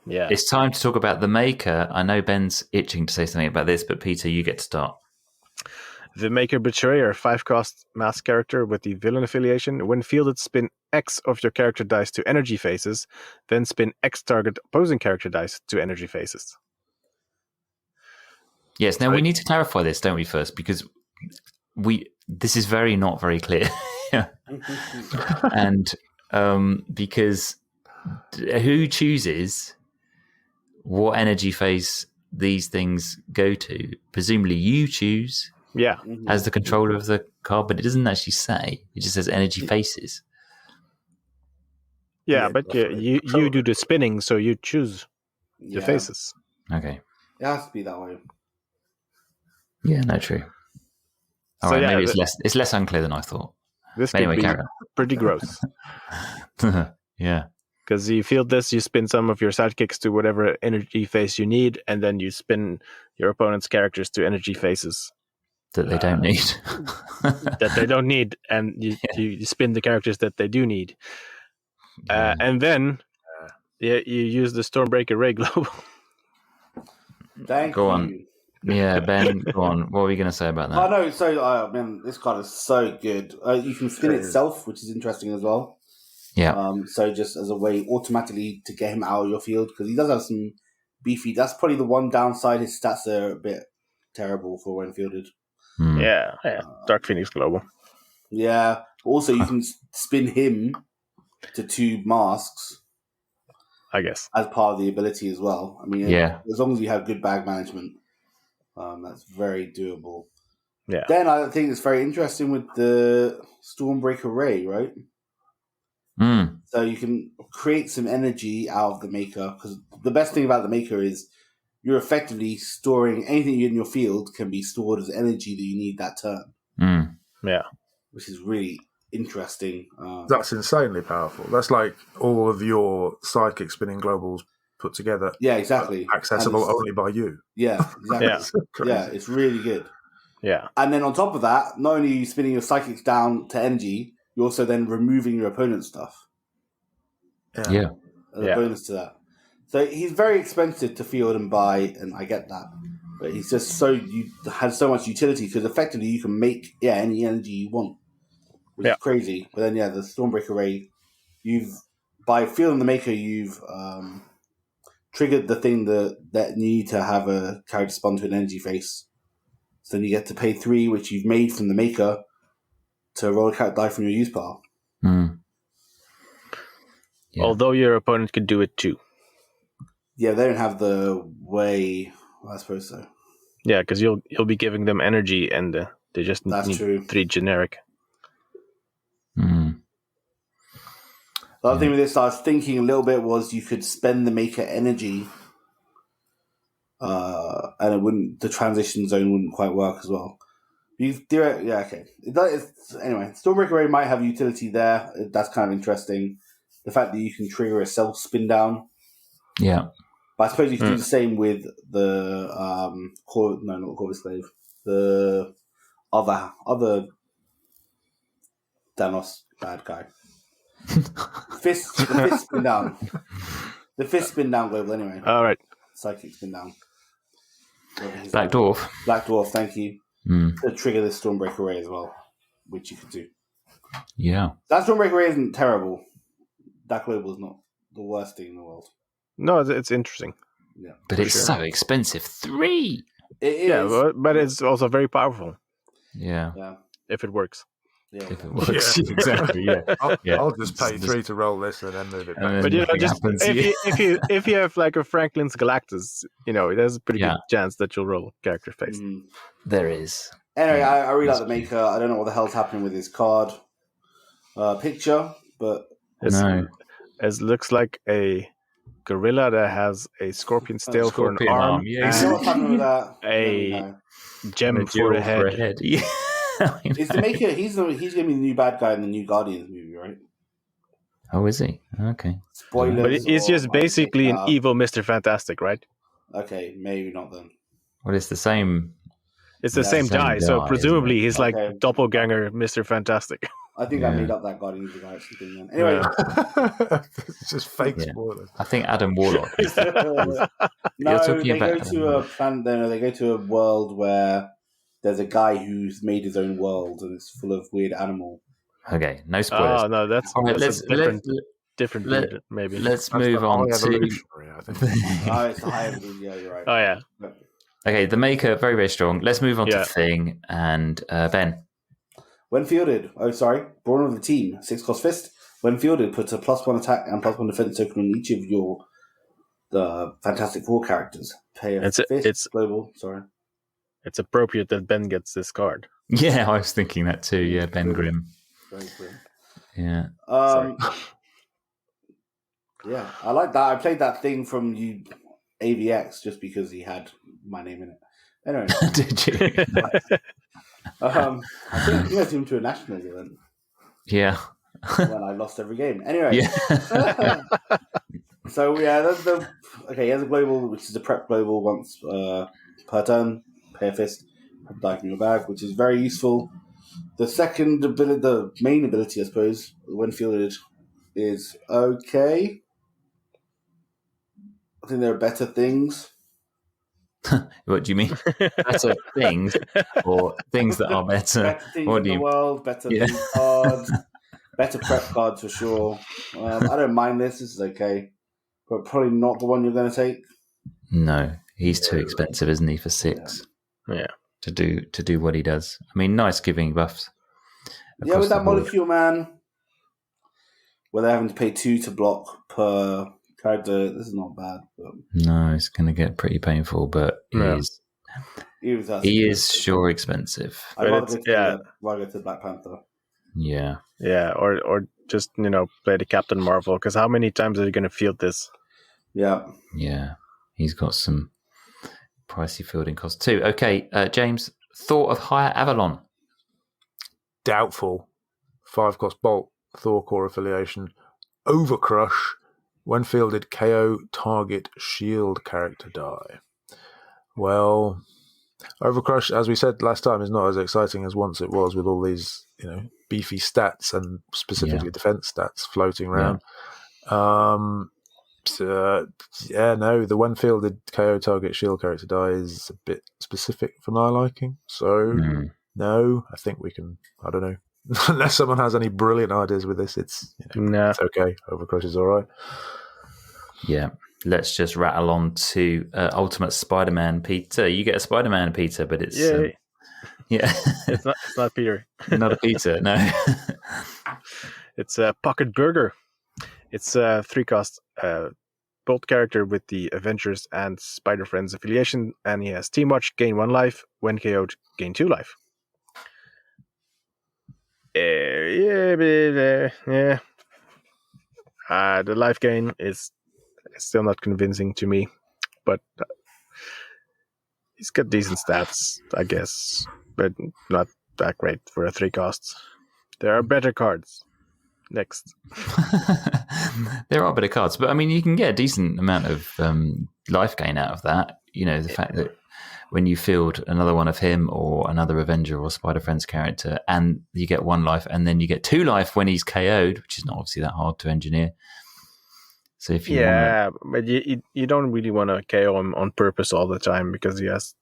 it's time to talk about the Maker. I know Ben's itching to say something about this, but Peter, you get to start. The Maker Betrayer, 5-cost mass character with the villain affiliation. When fielded, spin X of your character dice to energy phases, then spin X target opposing character dice to energy phases. Yes, now we need to clarify this, don't we, first? Because this is not very clear. And because who chooses what energy phase these things go to? Presumably you choose as the controller of the card, but it doesn't actually say. It just says energy faces. But you do the spinning, so you choose the faces. Okay. It has to be that way. Yeah, no, true. All right, maybe it's less unclear than I thought. This could be pretty gross. Yeah. Because you field this, you spin some of your sidekicks to whatever energy phase you need, and then you spin your opponent's characters to energy phases that they don't need. That they don't need, and you spin the characters that they do need. And then you use the Stormbreaker Ray Global. Go on. Yeah, Ben, go on. What were you going to say about that? Oh, no, so, man, this card is so good. You can spin itself, which is interesting as well. Yeah. So just as a way automatically to get him out of your field, because he does have some beefy. That's probably the one downside. His stats are a bit terrible for when fielded. Yeah. Dark Phoenix Global. Yeah. Also, you can spin him to 2 masks, I guess, as part of the ability as well. I mean, as long as you have good bag management, that's very doable. Yeah. Then I think it's very interesting with the Stormbreaker Ray, right? So you can create some energy out of the Maker, because the best thing about the Maker is you're effectively storing anything in your field can be stored as energy that you need that turn. Yeah. Which is really interesting. That's insanely powerful. That's like all of your psychic spinning globals put together. Yeah, exactly. Accessible only by you. Yeah, exactly. Yeah, it's really good. Yeah. And then on top of that, not only are you spinning your psychics down to energy, you're also then removing your opponent's stuff. Yeah. As a bonus to that. So he's very expensive to field and buy, and I get that. But he's just has so much utility, because effectively you can make any energy you want. Which is crazy. But then the Stormbreaker Ray, by fielding the Maker, you've triggered the thing that you need to have a character respond to an energy face. So then you get to pay 3, which you've made from the Maker, to roll a character die from your use pile. Yeah. Although your opponent could do it too. Yeah, they don't have the way. I suppose so. Yeah, because you'll be giving them energy, and they just need 3 generic. The other thing with this, I was thinking a little bit, was you could spend the Maker energy and it wouldn't. The transition zone wouldn't quite work as well. You do it, yeah, okay. Anyway, Stormbreaker Ray might have utility there. That's kind of interesting. The fact that you can trigger a self spin down. Yeah. But I suppose you can do the same with the not Corvus Slave. The other Danos bad guy. The fist spin down. The fist spin down global anyway. All right. Psychic spin down. Black Dwarf. Black Dwarf, thank you. To trigger this Stormbreaker Ray as well, which you could do. Yeah. That Stormbreaker Ray isn't terrible. That global is not the worst thing in the world. No, it's interesting. Yeah. But it's so expensive. 3! It is. Yeah, but it's also very powerful. Yeah. If it works. Yeah. If it works. Exactly, yeah. I'll just pay 3 to roll this and then move it back. But just if you have like a Franklin's Galactus, there's a pretty good chance that you'll roll character face. There is. Anyway, I really like the Maker. I don't know what the hell's happening with his card picture, but it looks like a gorilla that has a scorpion's tail for an arm. Yeah, you know what's happening with that? A gem for a head. Yeah. Is the Maker? He's going to be the new bad guy in the new Guardians movie, right? Oh, is he? Okay. Spoilers. But he's just basically an evil Mr. Fantastic, right? Okay, maybe not then. Well, it's the same. It's the same guy, so presumably he's like doppelganger Mr. Fantastic. I think I made up that Guardians of the Galaxy thing then. Anyway. It's just fake spoilers. I think Adam Warlock. No, they go to a planet. No, they go to a world where there's a guy who's made his own world and it's full of weird animal. Okay, no spoilers. Oh no, that's different. Maybe let's move on to. I think. It's the high evolution. Yeah, you're right. Oh yeah. Okay, the Maker very very strong. Let's move on to Thing and Ben. When fielded, born of the team, 6-cost fist. When fielded, puts a +1 attack and +1 defense token on each of your Fantastic Four characters. Pay a fist global. Sorry. It's appropriate that Ben gets this card. Yeah, I was thinking that too. Yeah, Ben Grimm. Very grim. Yeah. Yeah, I like that. I played that thing from AVX just because he had my name in it. Anyway. Did you? I think he went to a nationals event. Yeah. When I lost every game. Anyway. Yeah. So he has a global, which is a prep global once per turn. Pay a fist, have a die from your bag, which is very useful. The second ability, the main ability, I suppose, when fielded, is okay. I think there are better things. What do you mean? Better things or things that are better? Better things in the world, better cards, better prep cards for sure. I don't mind this. This is okay. But probably not the one you're going to take. No, he's too expensive, isn't he, for 6? Yeah. To do what he does. I mean, nice giving buffs. Yeah, with that molecule, man, where they're having to pay 2 to block per character, this is not bad. But... No, it's going to get pretty painful, but he is sure expensive. I'd rather go to Black Panther. Yeah. Yeah, or just, play the Captain Marvel, because how many times are you going to field this? Yeah. Yeah. He's got some pricey fielding costs too. Okay, James, thought of Higher Avalon? Doubtful. 5-cost bolt, Thor core affiliation. Overcrush. When fielded, KO target shield character die. Well, Overcrush, as we said last time, is not as exciting as once it was with all these, beefy stats and specifically defense stats floating around. The when fielded KO target shield character die is a bit specific for my liking. So, no, I think we can, I don't know. Unless someone has any brilliant ideas with this, it's it's okay. Overcrush is all right. Yeah. Let's just rattle on to Ultimate Spider-Man Peter. You get a Spider-Man Peter, but it's... it's not Peter. Not a Peter, no. It's a Pocket Burger. It's a 3-cost bolt character with the Avengers and Spider Friends affiliation, and he has Team Watch, gain 1 life. When KO'd, gain 2 life. The life gain is still not convincing to me, but He's got decent stats, I guess, but not that great for a 3 cost. There are better cards. Next. There are better cards, but I mean, you can get a decent amount of life gain out of that. You know, the fact that when you field another one of him or another Avenger or Spider-Friend's character, and you get 1 life, and then you get 2 life when he's KO'd, which is not obviously that hard to engineer. So if you but you don't really want to KO him on purpose all the time because he has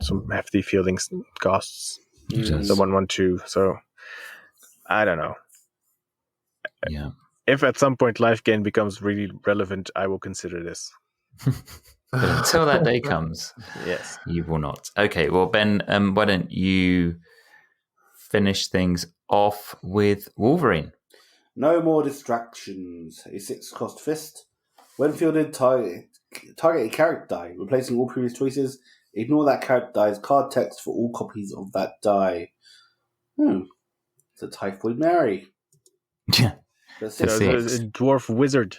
some hefty fielding costs. The 1/1/2. So I don't know. Yeah. If at some point life gain becomes really relevant, I will consider this. But until that day comes, yes, you will not. Okay, well, Ben, why don't you finish things off with Wolverine? No more distractions. A 6-cost fist. When fielded, target a character die, replacing all previous choices. Ignore that character die's card text for all copies of that die. It's a Typhoid Mary. Yeah. It's a dwarf wizard.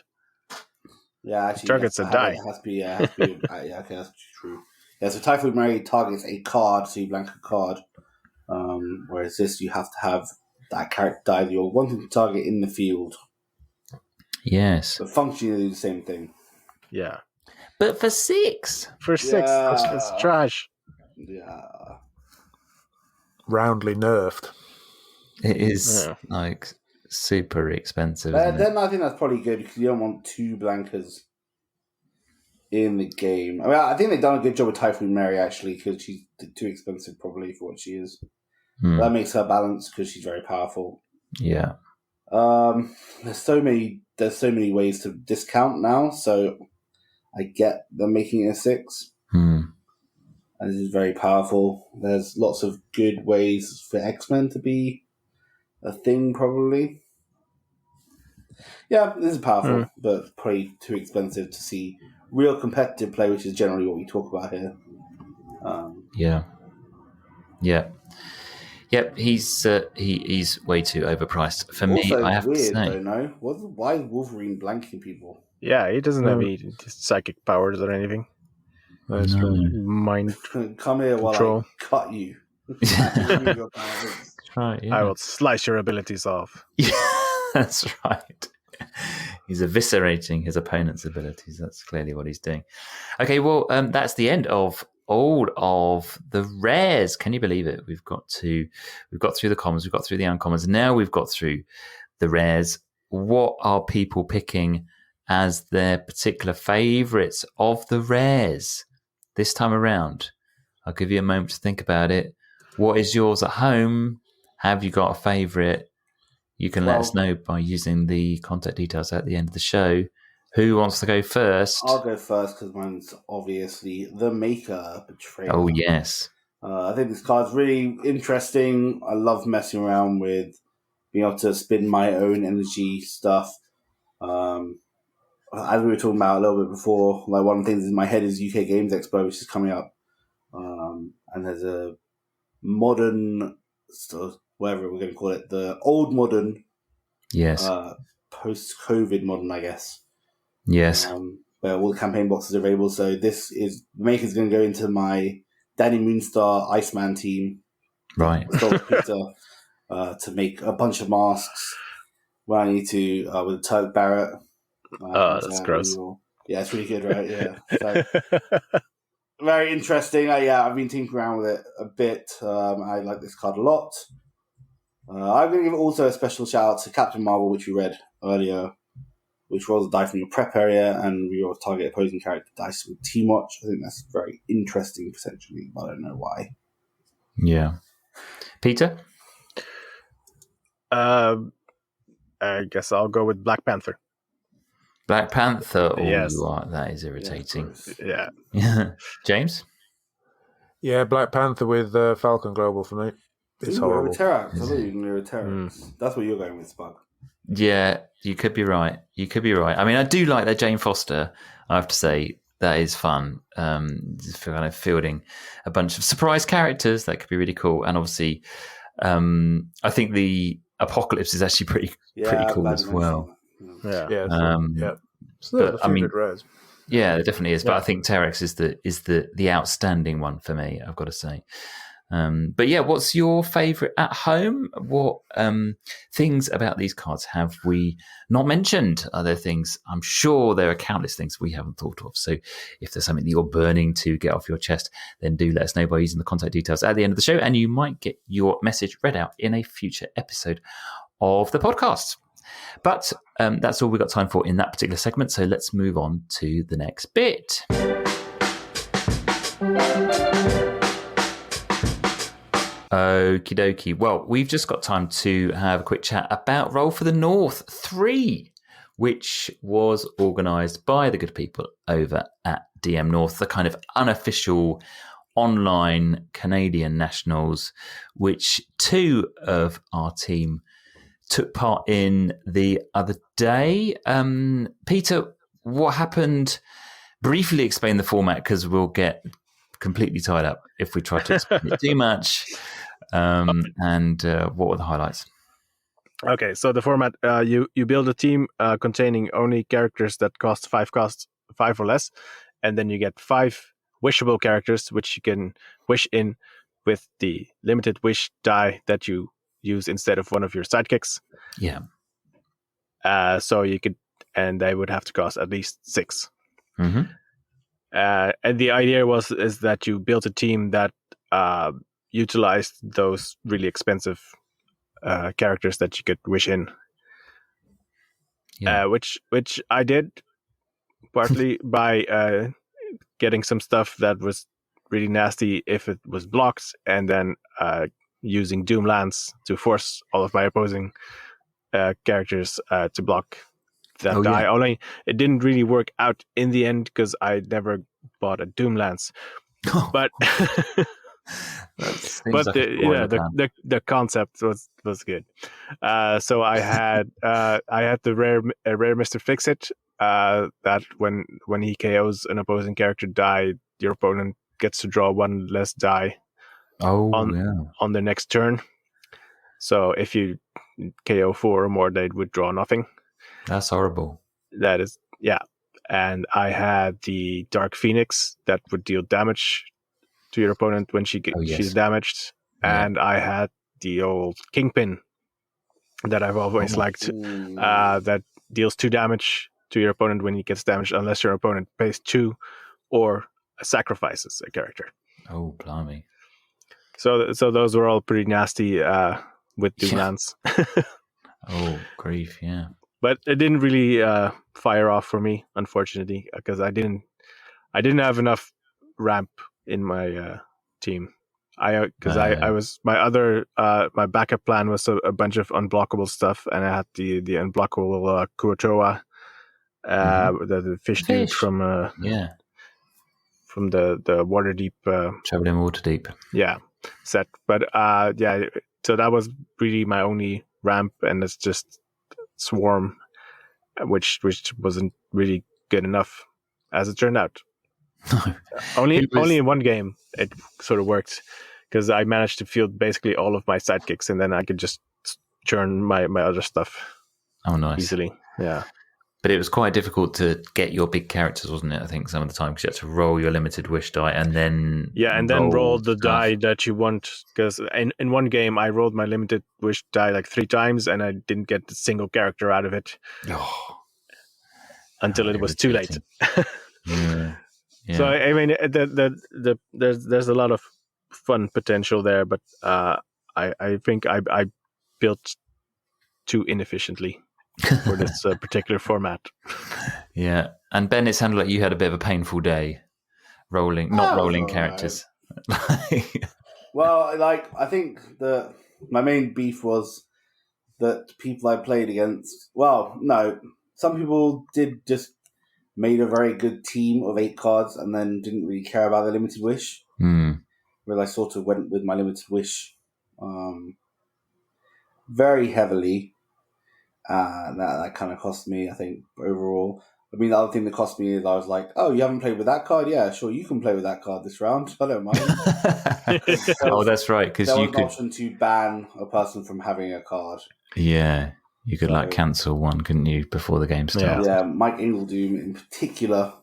Yeah, actually, targets a die. It has to be, yeah, okay, that's true. Yeah, so Typhoid Mary targets a card, so you blank a card. Whereas this, you have to have that character die that you're wanting to target in the field. Yes. But functionally the same thing. Yeah. But for 6? For 6, that's trash. Yeah. Roundly nerfed. It is like super expensive. Then I think that's probably good because you don't want 2 blankers in the game. I mean, I think they've done a good job with Typhoid Mary actually because she's too expensive probably for what she is. That makes her balanced because she's very powerful. Yeah. There's so many ways to discount now, so I get them making it a 6. And this is very powerful. There's lots of good ways for X-Men to be a thing, probably. Yeah, this is powerful, but probably too expensive to see real competitive play, which is generally what we talk about here. Yep, he's way too overpriced for me. I have to say. Though, no? Why is Wolverine blanking people? Yeah, he doesn't have any psychic powers or anything. That's true. Mind Come here control. while I cut you. Right, yeah. I will slice your abilities off. Yeah, that's right. He's eviscerating his opponent's abilities. That's clearly what he's doing. Okay, well, that's the end of all of the rares. Can you believe it? We've got through the commons, we've got through the uncommons. Now we've got through the rares. What are people picking as their particular favourites of the rares this time around? I'll give you a moment to think about it. What is yours at home? Have you got a favourite? You can let us know by using the contact details at the end of the show. Who wants to go first? I'll go first because mine's obviously the Maker Betrayer. Oh, yes. I think this card's really interesting. I love messing around with being able to spin my own energy stuff. As we were talking about a little bit before, like one of the things in my head is UK Games Expo, which is coming up. And there's a modern, whatever we're going to call it, the old modern, yes, post-COVID modern, I guess. Yes. Where all the campaign boxes are available. So this is, the Maker's going to go into my Danny Moonstar Iceman team. Right. Peter, to make a bunch of masks where I need to, with Turk Barrett. That's gross. Yeah, it's really good, right? Yeah. So, very interesting. I've been tinkering around with it a bit. I like this card a lot. I'm going to give also a special shout out to Captain Marvel, which we read earlier, which rolls a die from your prep area and we will target opposing character dice with Team Watch. I think that's very interesting, potentially, but I don't know why. Yeah. Peter? I guess I'll go with Black Panther. Black Panther? Oh, yes. You are. That is irritating. Yeah. James? Yeah, Black Panther with Falcon Global for me. It's horrible. Terax. I thought you were going to Terax. That's what you're going with, Spug. Yeah, you could be right. I mean, I do like that Jane Foster, I have to say. That is fun. Just kind of fielding a bunch of surprise characters. That could be really cool. And obviously, I think the Apocalypse is actually pretty cool as well. Yeah. So but, I mean, rares. Yeah, it definitely is. But Yeah. I think Terex is the outstanding one for me, I've got to say. But yeah, what's your favourite at home? What things about these cards have we not mentioned? Are there things? I'm sure there are countless things we haven't thought of. So if there's something that you're burning to get off your chest, then do let us know by using the contact details at the end of the show, and you might get your message read out in a future episode of the podcast. But that's all we've got time for in that particular segment. So let's move on to the next bit. Okie dokie. Well, we've just got time to have a quick chat about Roll for the North 3, which was organised by the good people over at DM North, the kind of unofficial online Canadian nationals, which 2 of our team took part in the other day. Peter, what happened? Briefly explain the format, because we'll get completely tied up if we try to explain it too much. And what were the highlights? Okay, so the format, you build a team containing only characters that cost 5 or less, and then you get 5 wishable characters, which you can wish in with the limited wish die that you use instead of one of your sidekicks. Yeah. So you could, and they would have to cost at least 6. Mm-hmm. And the idea is that you built a team that utilized those really expensive characters that you could wish in. Yeah. Which I did partly by getting some stuff that was really nasty if it was blocked, and then using Doomlance to force all of my opposing characters to block that die. Yeah. Only it didn't really work out in the end because I never bought a Doomlance. But the concept was good. So I had the rare Mr. Fix-It that when he KOs an opposing character die, your opponent gets to draw 1 less die on their next turn. So if you KO 4 or more, they would draw nothing. That's horrible. That is, yeah. And I had the Dark Phoenix that would deal damage to your opponent when she's damaged. Yeah. And I had the old Kingpin that I've always liked, that deals 2 damage to your opponent when he gets damaged, unless your opponent pays 2 or sacrifices a character. Oh, blimey. So those were all pretty nasty with Doomlance. Oh, grief, yeah. But it didn't really fire off for me, unfortunately, because I didn't have enough ramp in my team. I was my backup plan was a bunch of unblockable stuff, and I had the unblockable Kurotoa, the fish dude from from the Waterdeep Traveling Waterdeep set. But so that was really my only ramp, and it's just Swarm, which wasn't really good enough as it turned out. only in one game it sort of worked, because I managed to field basically all of my sidekicks, and then I could just churn my other stuff easily. Yeah. But it was quite difficult to get your big characters, wasn't it? I think some of the time, because you had to roll your limited wish die and then roll the die that you want. Because in one game, I rolled my limited wish die like 3 times, and I didn't get a single character out of it until it was too late. Yeah. So I mean, there's a lot of fun potential there, but I think I built too inefficiently for this particular format. Yeah, and Ben, it sounded like you had a bit of a painful day rolling characters. Well, I think my main beef was that people I played against. Well, no, some people did just made a very good team of 8 cards and then didn't really care about the limited wish. Where I sort of went with my limited wish very heavily. That kind of cost me, I think, overall. I mean, the other thing that cost me is I was like, oh, you haven't played with that card? Yeah, sure, you can play with that card this round. I don't mind. That's right. Because there was an option to ban a person from having a card. Yeah, you could cancel one, couldn't you, before the game started? Yeah, Mike Ingledoom in particular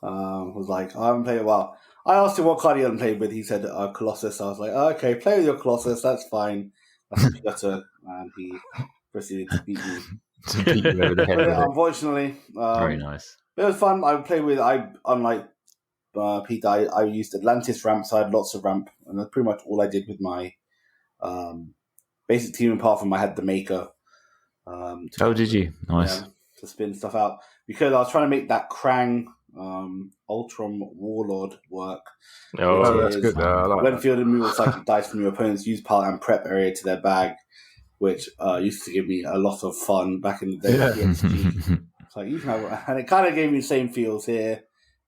Was like, I haven't played it well. I asked him what card he hadn't played with. He said Colossus. I was like, okay, play with your Colossus. That's fine. That's a Piotr, and he proceeded to beat me. To beat you over the head with it. Unfortunately, Very nice. It was fun. I played with. Unlike Peter, I used Atlantis ramp, so I had lots of ramp, and that's pretty much all I did with my basic team. Apart from I had the Maker. Did you? Nice. To spin stuff out, because I was trying to make that Krang Ultron Warlord work. Oh, that's good. When fielded, move psychic dice from your opponent's use pile and prep area to their bag, which used to give me a lot of fun back in the day. Yeah. So you can have, and it kind of gave me the same feels here.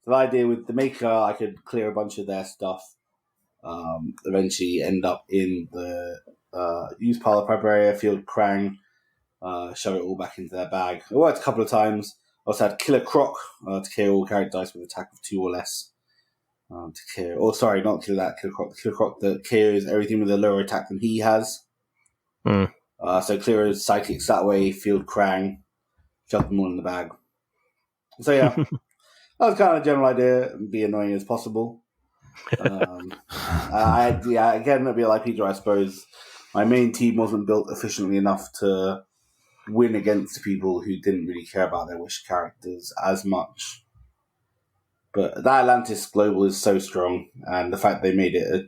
The idea with the Maker, I could clear a bunch of their stuff. Eventually, end up in the use pile of prep area, field Krang, shove it all back into their bag. It worked a couple of times. I also had Killer Croc to kill all character dice with attack of 2 or less. To kill. Oh, sorry, not kill that. Killer Croc. Killer Croc that kills everything with a lower attack than he has. So clear psychics that way, field Krang, shove them all in the bag. So yeah, that was kind of the general idea. Be annoying as possible. Again, it'd be like Peter, I suppose. My main team wasn't built efficiently enough to win against people who didn't really care about their wish characters as much. But that Atlantis Global is so strong, and the fact they made it a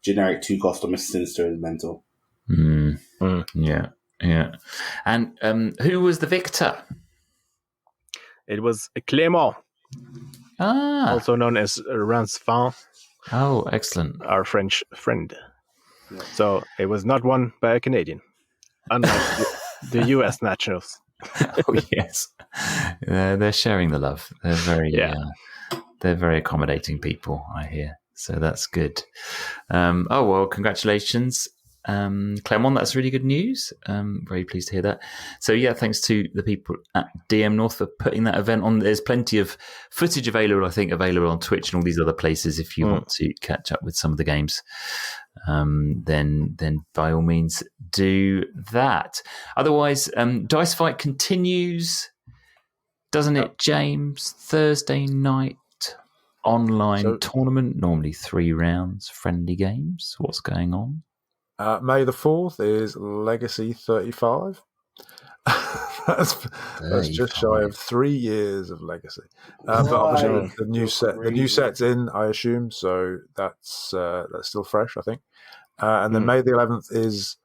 generic 2-cost on Mr. Sinister is mental. Yeah. And who was the victor? It was Clément, also known as Ransfin. Oh, excellent. Our French friend. Yeah. So it was not won by a Canadian, unlike the US nationals. Oh, yes. They're sharing the love. They're very accommodating people, I hear. So that's good. Congratulations, Clement. That's really good news. Very pleased to hear that. So yeah, thanks to the people at DM North for putting that event on. There's plenty of footage available on Twitch and all these other places. If you want to catch up with some of the games, then by all means do that. Otherwise, Dice Fight continues, doesn't it, James? Thursday night online tournament, normally 3 rounds, friendly games. What's going on? May the 4th is Legacy 35. That's just shy of 3 years of Legacy. But obviously the new set's in, I assume, so that's still fresh, I think. And then May the 11th is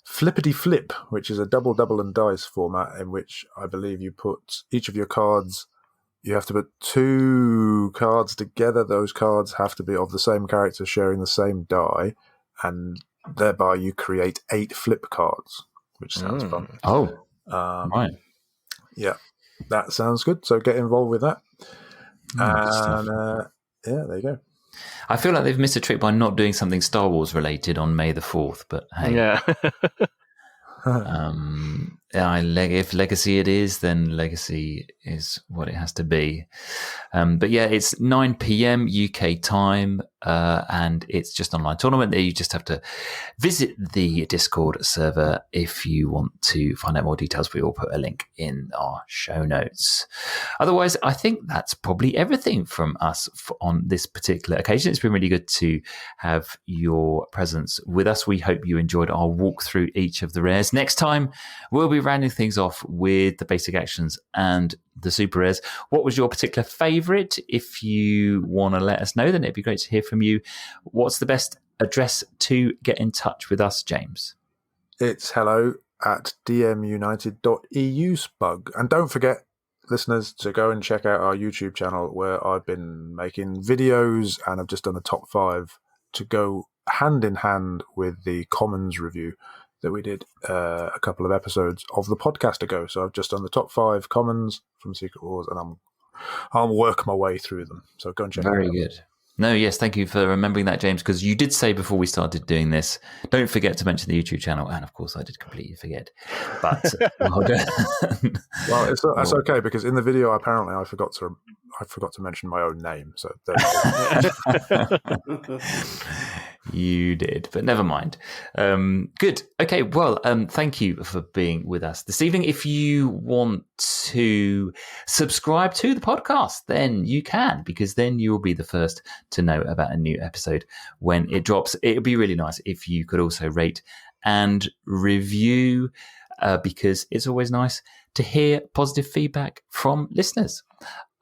Flippity Flip, which is a double and dice format in which I believe you put each of your cards. You have to put 2 cards together. Those cards have to be of the same character, sharing the same die, and thereby you create 8 flip cards, which sounds fun. Oh, right. Yeah, that sounds good. So get involved with that. There you go. I feel like they've missed a trick by not doing something Star Wars related on May the 4th, but hey. Yeah. If Legacy it is, then Legacy is what it has to be. But yeah, it's 9 p.m. UK time, and it's just an online tournament. You just have to visit the Discord server if you want to find out more details. We will put a link in our show notes. Otherwise, I think that's probably everything from us on this particular occasion. It's been really good to have your presence with us. We hope you enjoyed our walk through each of the rares. Next time, we'll be rounding things off with the basic actions and the super rares. What was your particular favourite? If you want to let us know, then it'd be great to hear from you. What's the best address to get in touch with us, James? It's hello@dmunited.eu, Spug. And don't forget, listeners, to go and check out our YouTube channel, where I've been making videos and I've just done a top 5 to go hand in hand with the Commons review that we did a couple of episodes of the podcast ago. So I've just done the top 5 Commons from Secret Wars, and I'll work my way through them. So go and check it out. Very good. No, yes, thank you for remembering that, James, because you did say before we started doing this, don't forget to mention the YouTube channel. And of course, I did completely forget. But well, that's okay, because in the video, apparently, I forgot to I forgot to mention my own name. So there we go. You did, but never mind. Good. Okay. Well, thank you for being with us this evening. If you want to subscribe to the podcast, then you can, because then you will be the first to know about a new episode when it drops. It would be really nice if you could also rate and review, because it's always nice to hear positive feedback from listeners.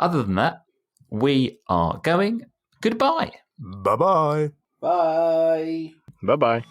Other than that, we are going. Goodbye. Bye-bye. Bye. Bye-bye.